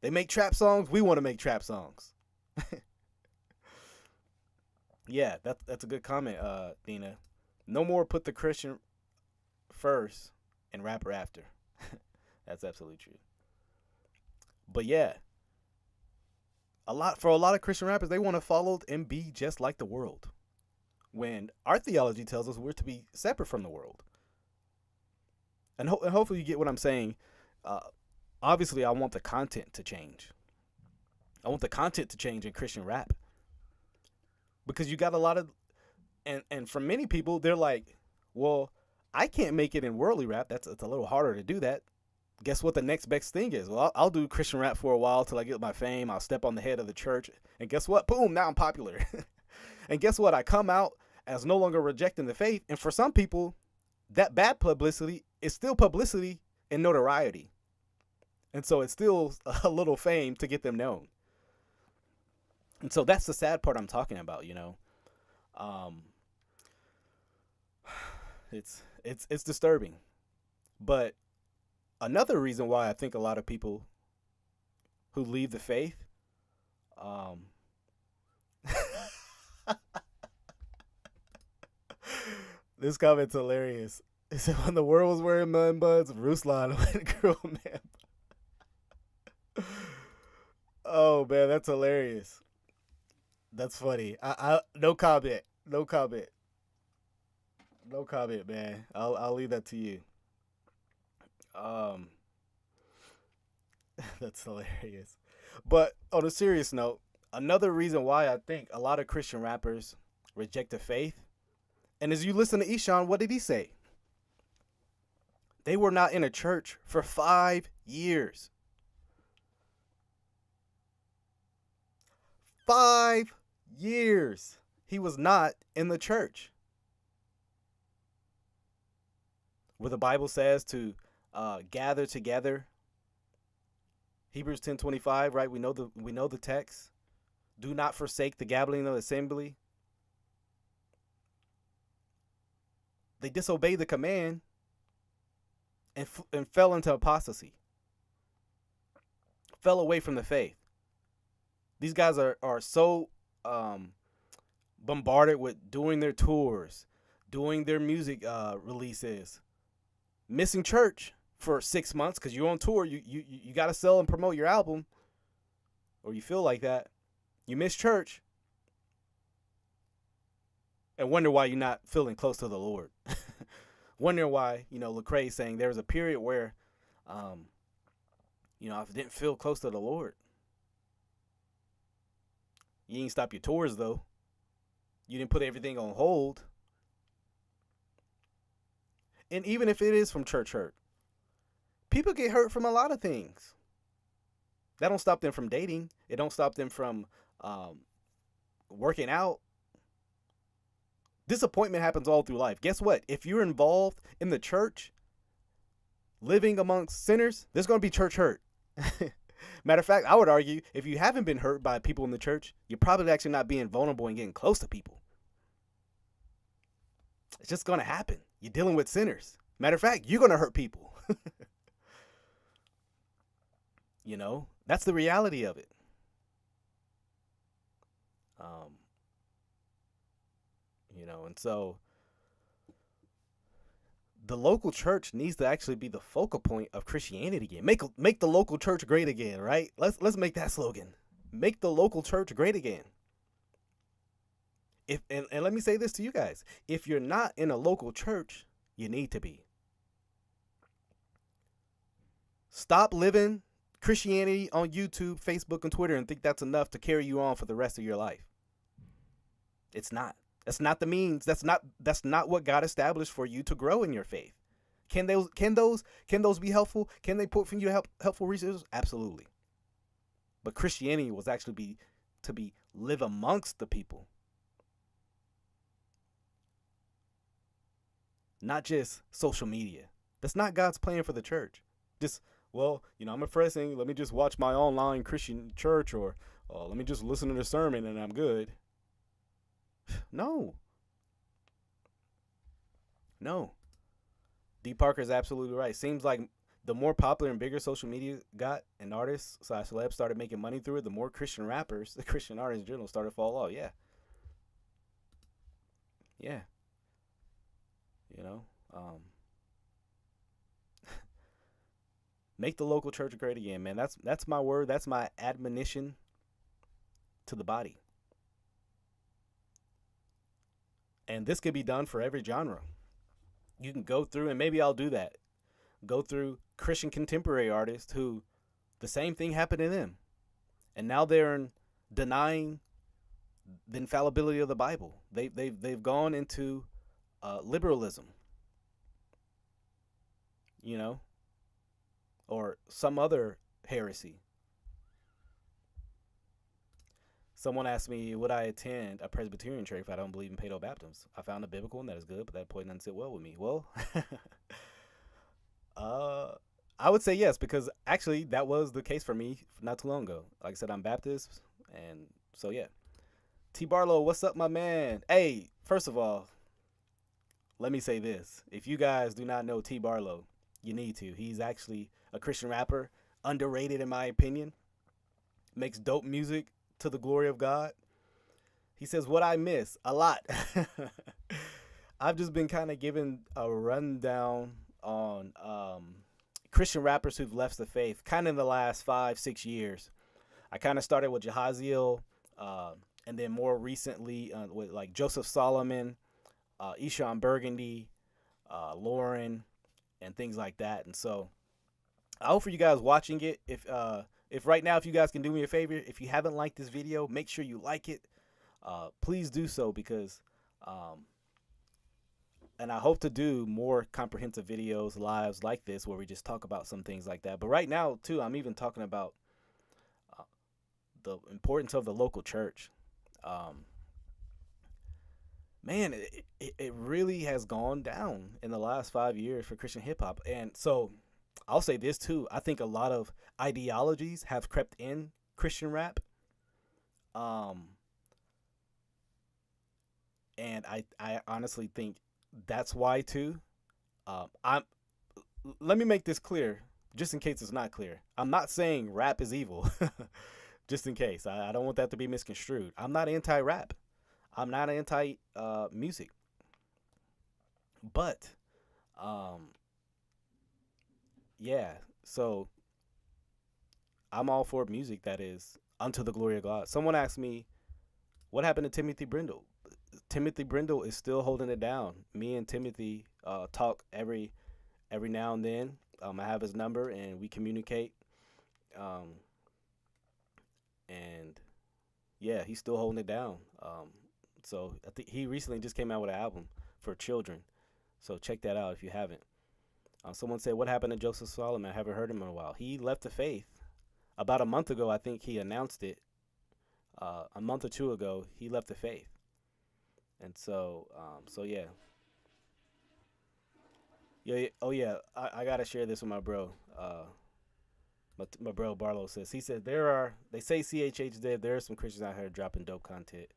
They make trap songs. We want to make trap songs. Yeah, that's a good comment, Dina. No more put the Christian first and rapper after. That's absolutely true. But yeah, for a lot of Christian rappers, they want to follow and be just like the world. When our theology tells us we're to be separate from the world. And hopefully you get what I'm saying. Obviously, I want the content to change. I want the content to change in Christian rap. Because you got a lot of, and for many people, they're like, well, I can't make it in worldly rap. It's a little harder to do that. Guess what the next best thing is? Well, I'll do Christian rap for a while till I get my fame. I'll step on the head of the church. And guess what? Boom, now I'm popular. And guess what? I come out as no longer rejecting the faith. And for some people, that bad publicity is still publicity and notoriety. And so it's still a little fame to get them known. And so that's the sad part I'm talking about, It's disturbing. But another reason why I think a lot of people who leave the faith, this comment's hilarious. It said when the world was wearing man buns, Ruslan went and grew a man. Oh man, that's hilarious. That's funny. I no comment. No comment. No comment, man. I'll leave that to you. That's hilarious. But on a serious note, another reason why I think a lot of Christian rappers reject the faith, and as you listen to Eshon, what did he say? They were not in a church for 5 years. 5 years he was not in the church. Where the Bible says to gather together. Hebrews 10:25, right? We know the text. Do not forsake the gathering of the assembly. They disobeyed the command and fell into apostasy. Fell away from the faith. These guys are so bombarded with doing their tours, doing their music releases, missing church for 6 months because you're on tour. You got to sell and promote your album, or you feel like that. You miss church and wonder why you're not feeling close to the Lord. Wonder why, Lecrae's saying there was a period where, I didn't feel close to the Lord. You ain't stop your tours, though. You didn't put everything on hold. And even if it is from church hurt, people get hurt from a lot of things. That don't stop them from dating. It don't stop them from working out. Disappointment happens all through life. Guess what? If you're involved in the church, living amongst sinners, there's going to be church hurt. Matter of fact, I would argue if you haven't been hurt by people in the church, you're probably actually not being vulnerable and getting close to people. It's just going to happen. You're dealing with sinners. Matter of fact, you're going to hurt people. That's the reality of it. And so the local church needs to actually be the focal point of Christianity again. Make the local church great again, right? Let's make that slogan. Make the local church great again. And let me say this to you guys. If you're not in a local church, you need to be. Stop living Christianity on YouTube, Facebook, and Twitter and think that's enough to carry you on for the rest of your life. It's not. That's not the means. That's not what God established for you to grow in your faith. Can those be helpful? Can they put for you helpful resources? Absolutely. But Christianity was actually to live amongst the people. Not just social media. That's not God's plan for the church. I'm a pressing, let me just watch my online Christian church, or let me just listen to the sermon and I'm good. No. D. Parker is absolutely right. Seems like the more popular and bigger social media got and artists / celebs started making money through it, the more Christian rappers, the Christian artists in general, started to fall off. Yeah. Make the local church great again, man. That's my word. That's my admonition to the body. And this could be done for every genre. You can go through, and maybe I'll do that. Go through Christian contemporary artists who the same thing happened to them. And now they're denying the infallibility of the Bible. They've gone into liberalism. Or some other heresy. Someone asked me, would I attend a Presbyterian church if I don't believe in paedo baptisms? I found a biblical one that is good, but that point doesn't sit well with me. Well, I would say yes, because actually that was the case for me not too long ago. Like I said, I'm Baptist, and so yeah. T. Barlow, what's up, my man? Hey, first of all, let me say this. If you guys do not know T. Barlow, you need to. He's actually a Christian rapper, underrated in my opinion, makes dope music to the glory of God. He says, what I miss? A lot. I've just been kind of giving a rundown on Christian rappers who've left the faith kind of in the last 5-6 years. I kind of started with Jahaziel, and then more recently with like Joseph Solomon, Eshon Burgundy, Lawren, and things like that. And so I hope for you guys watching it, if right now, if you guys can do me a favor, if you haven't liked this video, make sure you like it. Please do so, because and I hope to do more comprehensive videos, lives like this, where we just talk about some things like that. But right now, too, I'm even talking about the importance of the local church. Man, it really has gone down in the last 5 years for Christian hip hop. And so I'll say this too. I think a lot of ideologies have crept in Christian rap. And I honestly think that's why too. Let me make this clear, just in case it's not clear. I'm not saying rap is evil. Just in case. I don't want that to be misconstrued. I'm not anti-rap. I'm not anti music, but um, yeah. So I'm all for music that is unto the glory of God. Someone asked me, what happened to Timothy Brindle? Timothy Brindle is still holding it down. Me and Timothy talk every now and then. I have his number and we communicate. Um, and yeah, he's still holding it down. So I think he recently just came out with an album for children. So check that out if you haven't. Someone said, "What happened to Joseph Solomon? I haven't heard him in a while." He left the faith about a month ago. I think he announced it. A month or two ago, he left the faith, and so yeah, yeah. Oh yeah, I gotta share this with my bro. My bro Barlow says he said they say CHH dead. There are some Christians out here dropping dope content.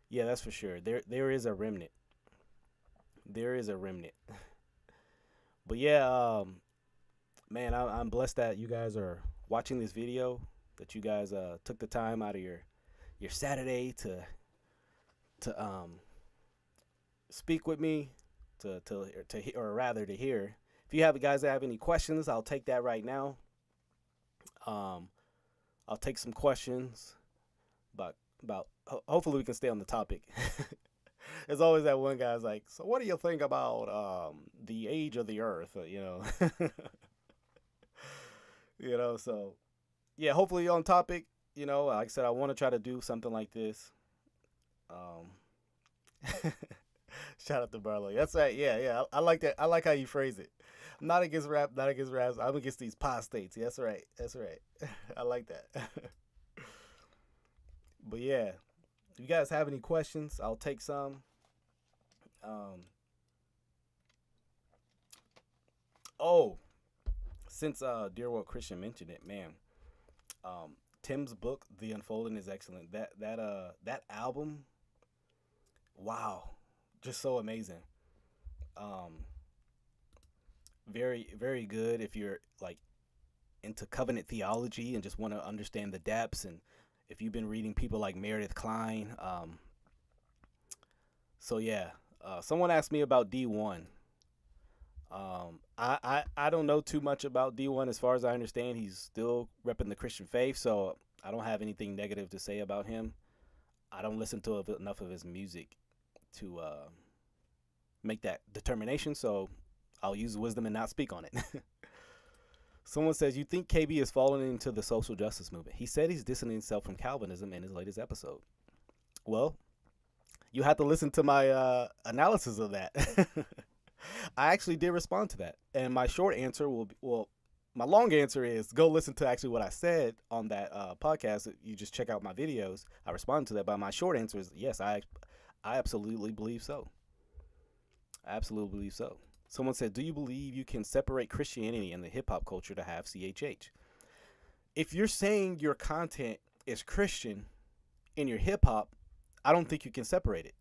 Yeah, that's for sure. There is a remnant. There is a remnant. But yeah, man, I'm blessed that you guys are watching this video. That you guys took the time out of your Saturday to speak with me, or rather to hear. If you guys have any questions, I'll take that right now. I'll take some questions about hopefully we can stay on the topic. There's always that one guy's like, so what do you think about the age of the earth? You know, so yeah, hopefully on topic. Like I said, I want to try to do something like this. Shout out to Barlow. That's right. Yeah. I like that. I like how you phrase it. I'm not against rap, not against raps. I'm against these apostates. That's right. That's right. I like that. But yeah, if you guys have any questions, I'll take some. Oh, since Dear World Christian mentioned it, man, Tim's book, The Unfolding, is excellent. That album, wow, just so amazing. Um, very very good if you're like into covenant theology and just want to understand the depths, and if you've been reading people like Meredith Klein. So yeah, someone asked me about D1. I don't know too much about D1. As far as I understand, he's still repping the Christian faith, so I don't have anything negative to say about him. I don't listen to enough of his music to make that determination, so I'll use wisdom and not speak on it. Someone says, you think KB is falling into the social justice movement? He said he's distancing himself from Calvinism in his latest episode. Well, you have to listen to my analysis of that. I actually did respond to that. And my short answer my long answer is go listen to actually what I said on that podcast. You just check out my videos. I responded to that. But my short answer is yes, I absolutely believe so. I absolutely believe so. Someone said, do you believe you can separate Christianity and the hip hop culture to have CHH? If you're saying your content is Christian in your hip hop, I don't think you can separate it.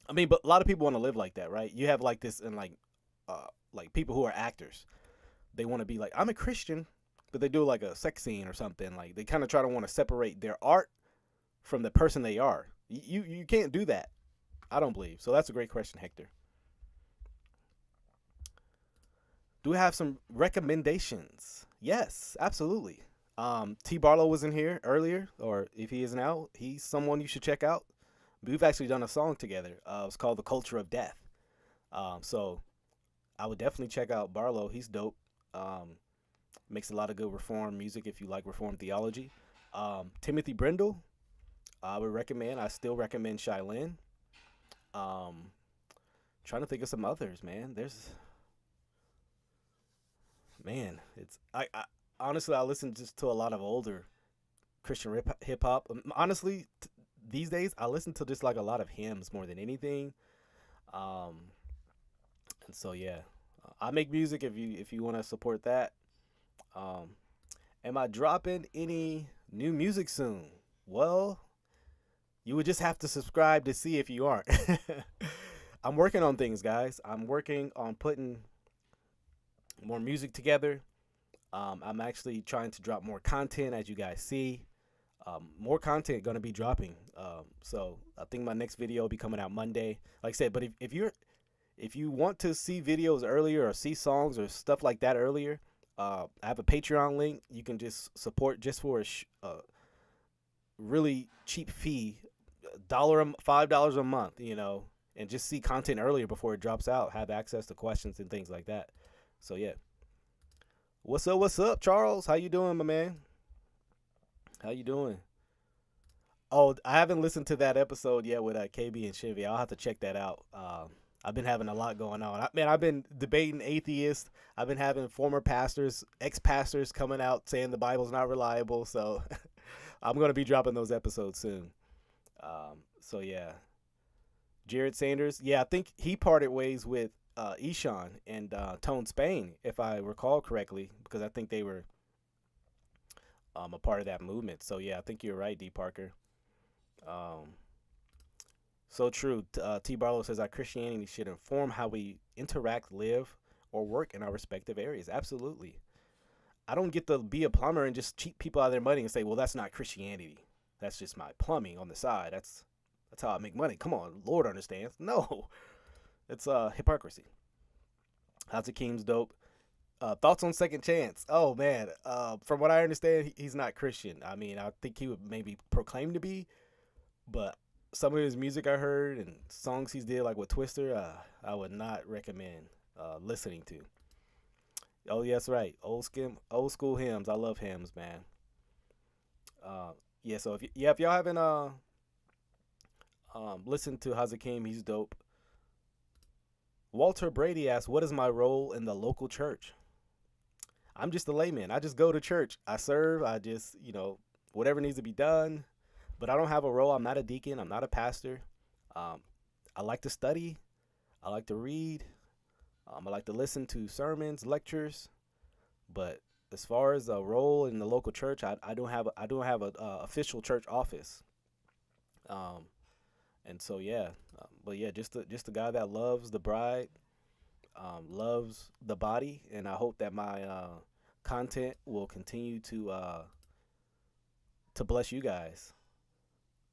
I mean, but a lot of people want to live like that, right? You have like this, and like people who are actors, they want to be like, I'm a Christian, but they do like a sex scene or something. Like they kind of try to want to separate their art from the person they are. You can't do that. I don't believe. So that's a great question, Hector. Do we have some recommendations? Yes, absolutely. T. Barlow was in here earlier, or if he isn't out, he's someone you should check out. We've actually done a song together. It's called The Culture of Death. So I would definitely check out Barlow. He's dope. Makes a lot of good Reformed music if you like Reformed theology. Timothy Brindle, I would recommend. I still recommend Shylin. Trying to think of some others, man. I honestly, I listen just to a lot of older Christian hip hop. Honestly, these days I listen to just like a lot of hymns more than anything. And so yeah, I make music if you want to support that. Am I dropping any new music soon? Well, you would just have to subscribe to see if you aren't. I'm working on things, guys. I'm working on putting more music together. I'm actually trying to drop more content, as you guys see. More content gonna be dropping. So I think my next video will be coming out Monday. Like I said, but if you want to see videos earlier or see songs or stuff like that earlier, I have a Patreon link. You can just support just for a really cheap fee, $5 a month, and just see content earlier before it drops out. Have access to questions and things like that. So yeah, what's up? What's up, Charles? How you doing, my man? How you doing? Oh, I haven't listened to that episode yet with KB and Chivy. I'll have to check that out. I've been having a lot going on. Man, I've been debating atheists. I've been having former pastors, ex-pastors coming out saying the Bible's not reliable. So I'm going to be dropping those episodes soon. So yeah. Jared Sanders. Yeah, I think he parted ways with Eshon and Tone Spain, if I recall correctly, because I think they were a part of that movement. So yeah, I think you're right, D. Parker. So true. T. Barlow says our Christianity should inform how we interact, live, or work in our respective areas. Absolutely. I don't get to be a plumber and just cheat people out of their money and say, well, that's not Christianity. That's just my plumbing on the side. That's how I make money. Come on, Lord understands. No, it's hypocrisy. Hazakim's dope. Thoughts on Second Chance? Oh man, from what I understand, he's not Christian. I mean, I think he would maybe proclaim to be, but some of his music I heard and songs he's did like with Twister, I would not recommend listening to. Oh yes, right. Old school hymns. I love hymns, man. Yeah. So if y'all haven't listened to Hazakim, he's dope. Walter Brady asks, "What is my role in the local church?" I'm just a layman. I just go to church. I serve. I just whatever needs to be done. But I don't have a role. I'm not a deacon. I'm not a pastor. I like to study. I like to read. I like to listen to sermons, lectures. But as far as a role in the local church, I don't have a official church office. And so yeah, but yeah, just the guy that loves the bride, loves the body, and I hope that my content will continue to bless you guys.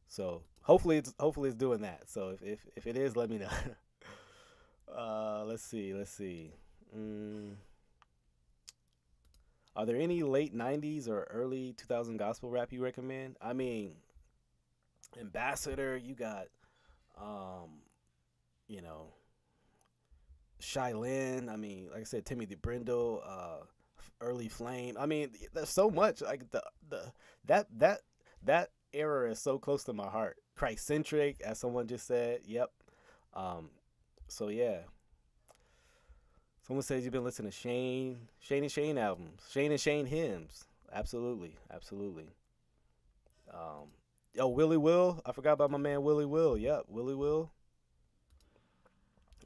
So hopefully it's doing that. So if it is, let me know. Let's see. Are there any late '90s or early 2000 gospel rap you recommend? I mean, Ambassador, you got, you know, Shy Lynn. I mean, like I said, Timmy Brindle, Early Flame. I mean, there's so much. Like that era is so close to my heart. Christ-centric, as someone just said. Yep. So yeah. Someone says you've been listening to Shane and Shane albums, Shane and Shane hymns. Absolutely. Willie Will. I forgot about my man Willie Will. Yep, Willie Will.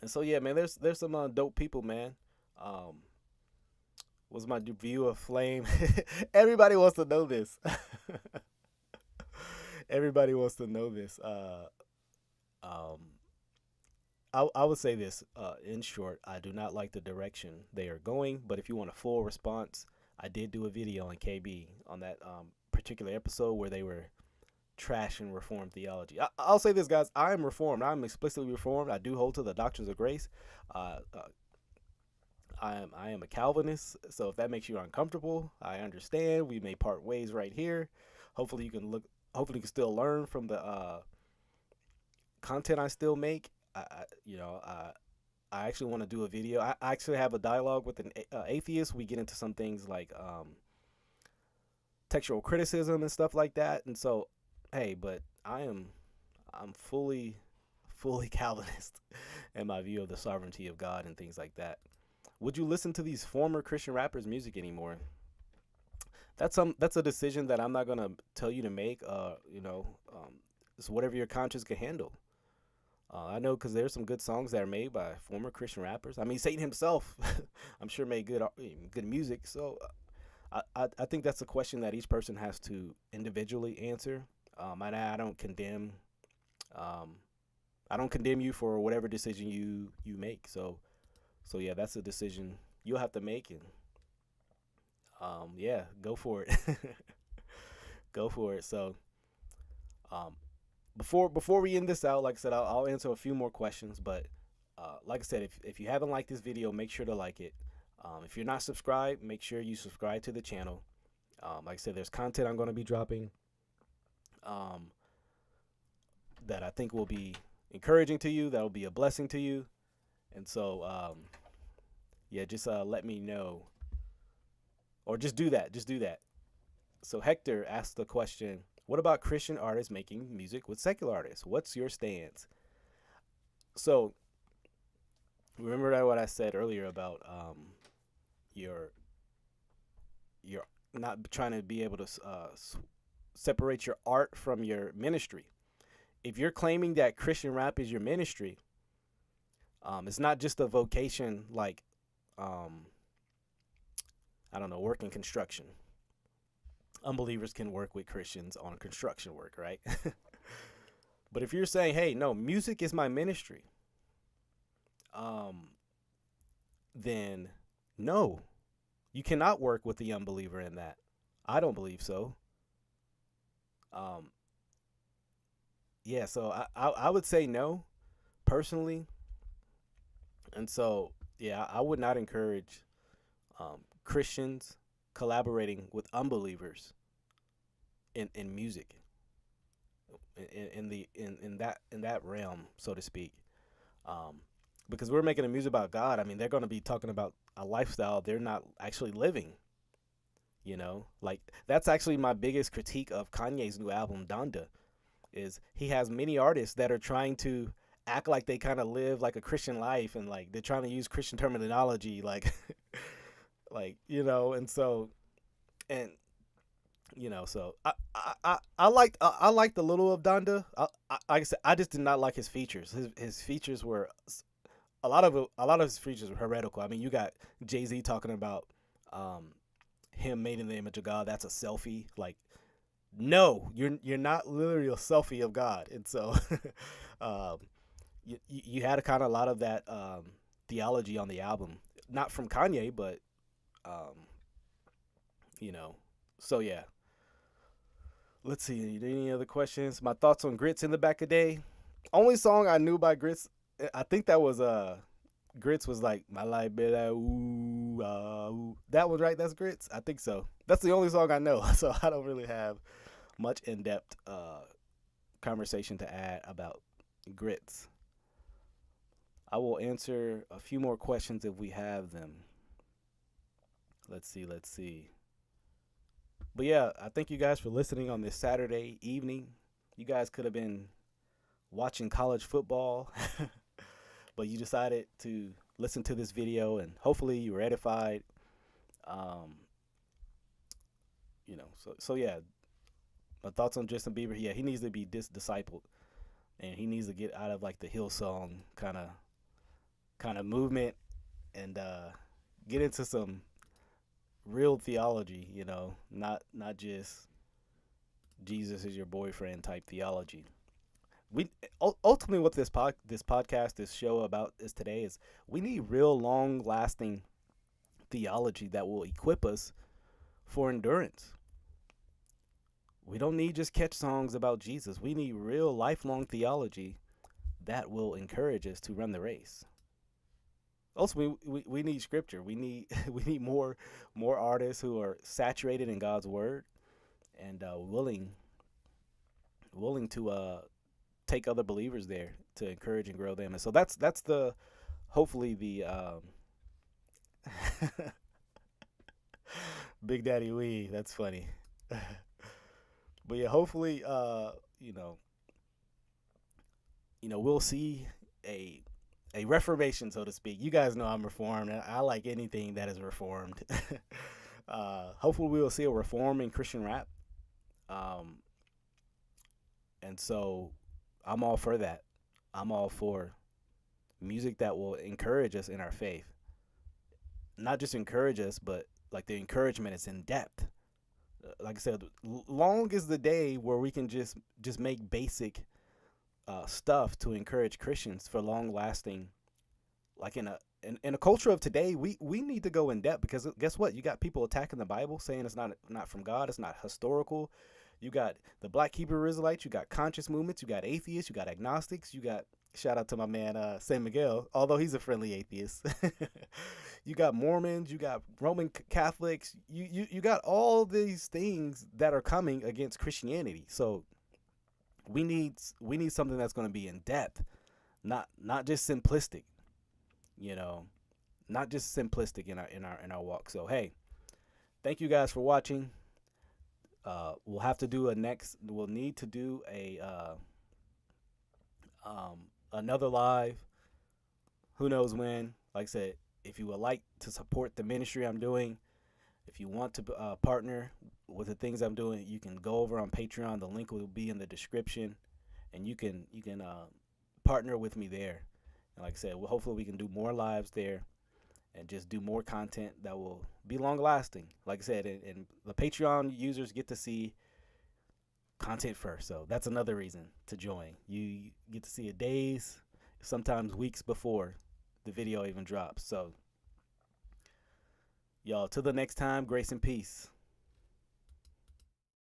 And so yeah, man, there's some dope people, man. Was my view of Flame? Everybody wants to know this. Everybody wants to know this. I would say this, in short, I do not like the direction they are going, but if you want a full response, I did do a video on KB on that particular episode where they were trashing Reformed theology. I'll say this, guys, I am Reformed. I'm explicitly Reformed. I do hold to the doctrines of grace. I am a Calvinist, so if that makes you uncomfortable, I understand. We may part ways right here. Hopefully you can still learn from the content I still make. I actually want to do a video. I actually have a dialogue with an atheist. We get into some things like textual criticism and stuff like that. And so, hey, but I'm fully Calvinist in my view of the sovereignty of God and things like that. Would you listen to these former Christian rappers' music anymore? That's a decision that I'm not gonna tell you to make. It's whatever your conscience can handle. I know because there's some good songs that are made by former Christian rappers. I mean, Satan himself, I'm sure made good music. So I think that's a question that each person has to individually answer. I don't condemn. I don't condemn you for whatever decision you make. So yeah, that's a decision you'll have to make, and yeah, go for it. Go for it. So, um, before we end this out, like I said, I'll answer a few more questions. But like I said, if you haven't liked this video, make sure to like it. If you're not subscribed, make sure you subscribe to the channel. Like I said, there's content I'm going to be dropping that I think will be encouraging to you, that will be a blessing to you. And so, yeah, just let me know. Or just do that. Just do that. So Hector asked the question, what about Christian artists making music with secular artists? What's your stance? So remember what I said earlier about your not trying to be able to separate your art from your ministry. If you're claiming that Christian rap is your ministry, it's not just a vocation like I don't know, working construction. Unbelievers can work with Christians on construction work, right? But if you're saying, hey, no, music is my ministry, then no, you cannot work with the unbeliever in that. I don't believe so. Yeah, so I would say no, personally. And so, yeah, I would not encourage Christians collaborating with unbelievers in music, in that realm, so to speak, because we're making a music about God. I mean, they're going to be talking about a lifestyle they're not actually living. You know, like that's actually my biggest critique of Kanye's new album, Donda, is he has many artists that are trying to act like they kind of live like a Christian life, and like they're trying to use Christian terminology, like like, you know. And so, and you know, so I liked a little of Donda. Like I said, I just did not like his features. His features were a lot of his features were heretical. I mean, you got Jay-Z talking about him made in the image of God. That's a selfie. Like, no, you're not literally a selfie of God. And so you had a kind of a lot of that theology on the album, not from Kanye, but you know. So yeah, let's see, any other questions? My thoughts on Grits in the Back of Day. Only song I knew by Grits, I think that was Grits was like my life be like ooh, ooh. That was right. That's Grits. I think so. That's the only song I know. So I don't really have much in-depth conversation to add about Grits. I will answer a few more questions if we have them. Let's see. But yeah, I thank you guys for listening on this Saturday evening. You guys could have been watching college football, but you decided to listen to this video, and hopefully you were edified. You know, so yeah, my thoughts on Justin Bieber. Yeah, he needs to be discipled, and he needs to get out of like the Hillsong kind of movement, and get into some real theology, you know, not just Jesus is your boyfriend type theology. We ultimately what this podcast, this show about is today is we need real long lasting theology that will equip us for endurance. We don't need just catch songs about Jesus. We need real lifelong theology that will encourage us to run the race. Also, we need scripture. We need we need more artists who are saturated in God's word and willing to take other believers there to encourage and grow them. And so that's the hopefully the Big Daddy Wee. That's funny. But yeah, hopefully you know we'll see a reformation, so to speak. You guys know I'm reformed, and I like anything that is reformed. Hopefully we will see a reform in Christian rap. And so I'm all for that. I'm all for music that will encourage us in our faith. Not just encourage us, but like the encouragement is in depth. Like I said, long is the day where we can just make basic stuff to encourage Christians for long lasting. Like in a culture of today, we need to go in depth, because guess what? You got people attacking the Bible, saying it's not from God, it's not historical. You got the Black Hebrew Israelites. You got conscious movements. You got atheists. You got agnostics. You got, shout out to my man San Miguel, although he's a friendly atheist. You got Mormons. You got Roman Catholics. You got all these things that are coming against Christianity. So we need something that's going to be in depth, not just simplistic. You know, not just simplistic in our walk. So hey, thank you guys for watching. We'll need to do another live. Who knows when? Like I said, if you would like to support the ministry I'm doing, if you want to partner with the things I'm doing, you can go over on Patreon. The link will be in the description, and you can partner with me there. And like I said, hopefully we can do more lives there and just do more content that will be long lasting. Like I said, and the Patreon users get to see content first. So that's another reason to join. You get to see it days, sometimes weeks before the video even drops. So y'all, till the next time, grace and peace.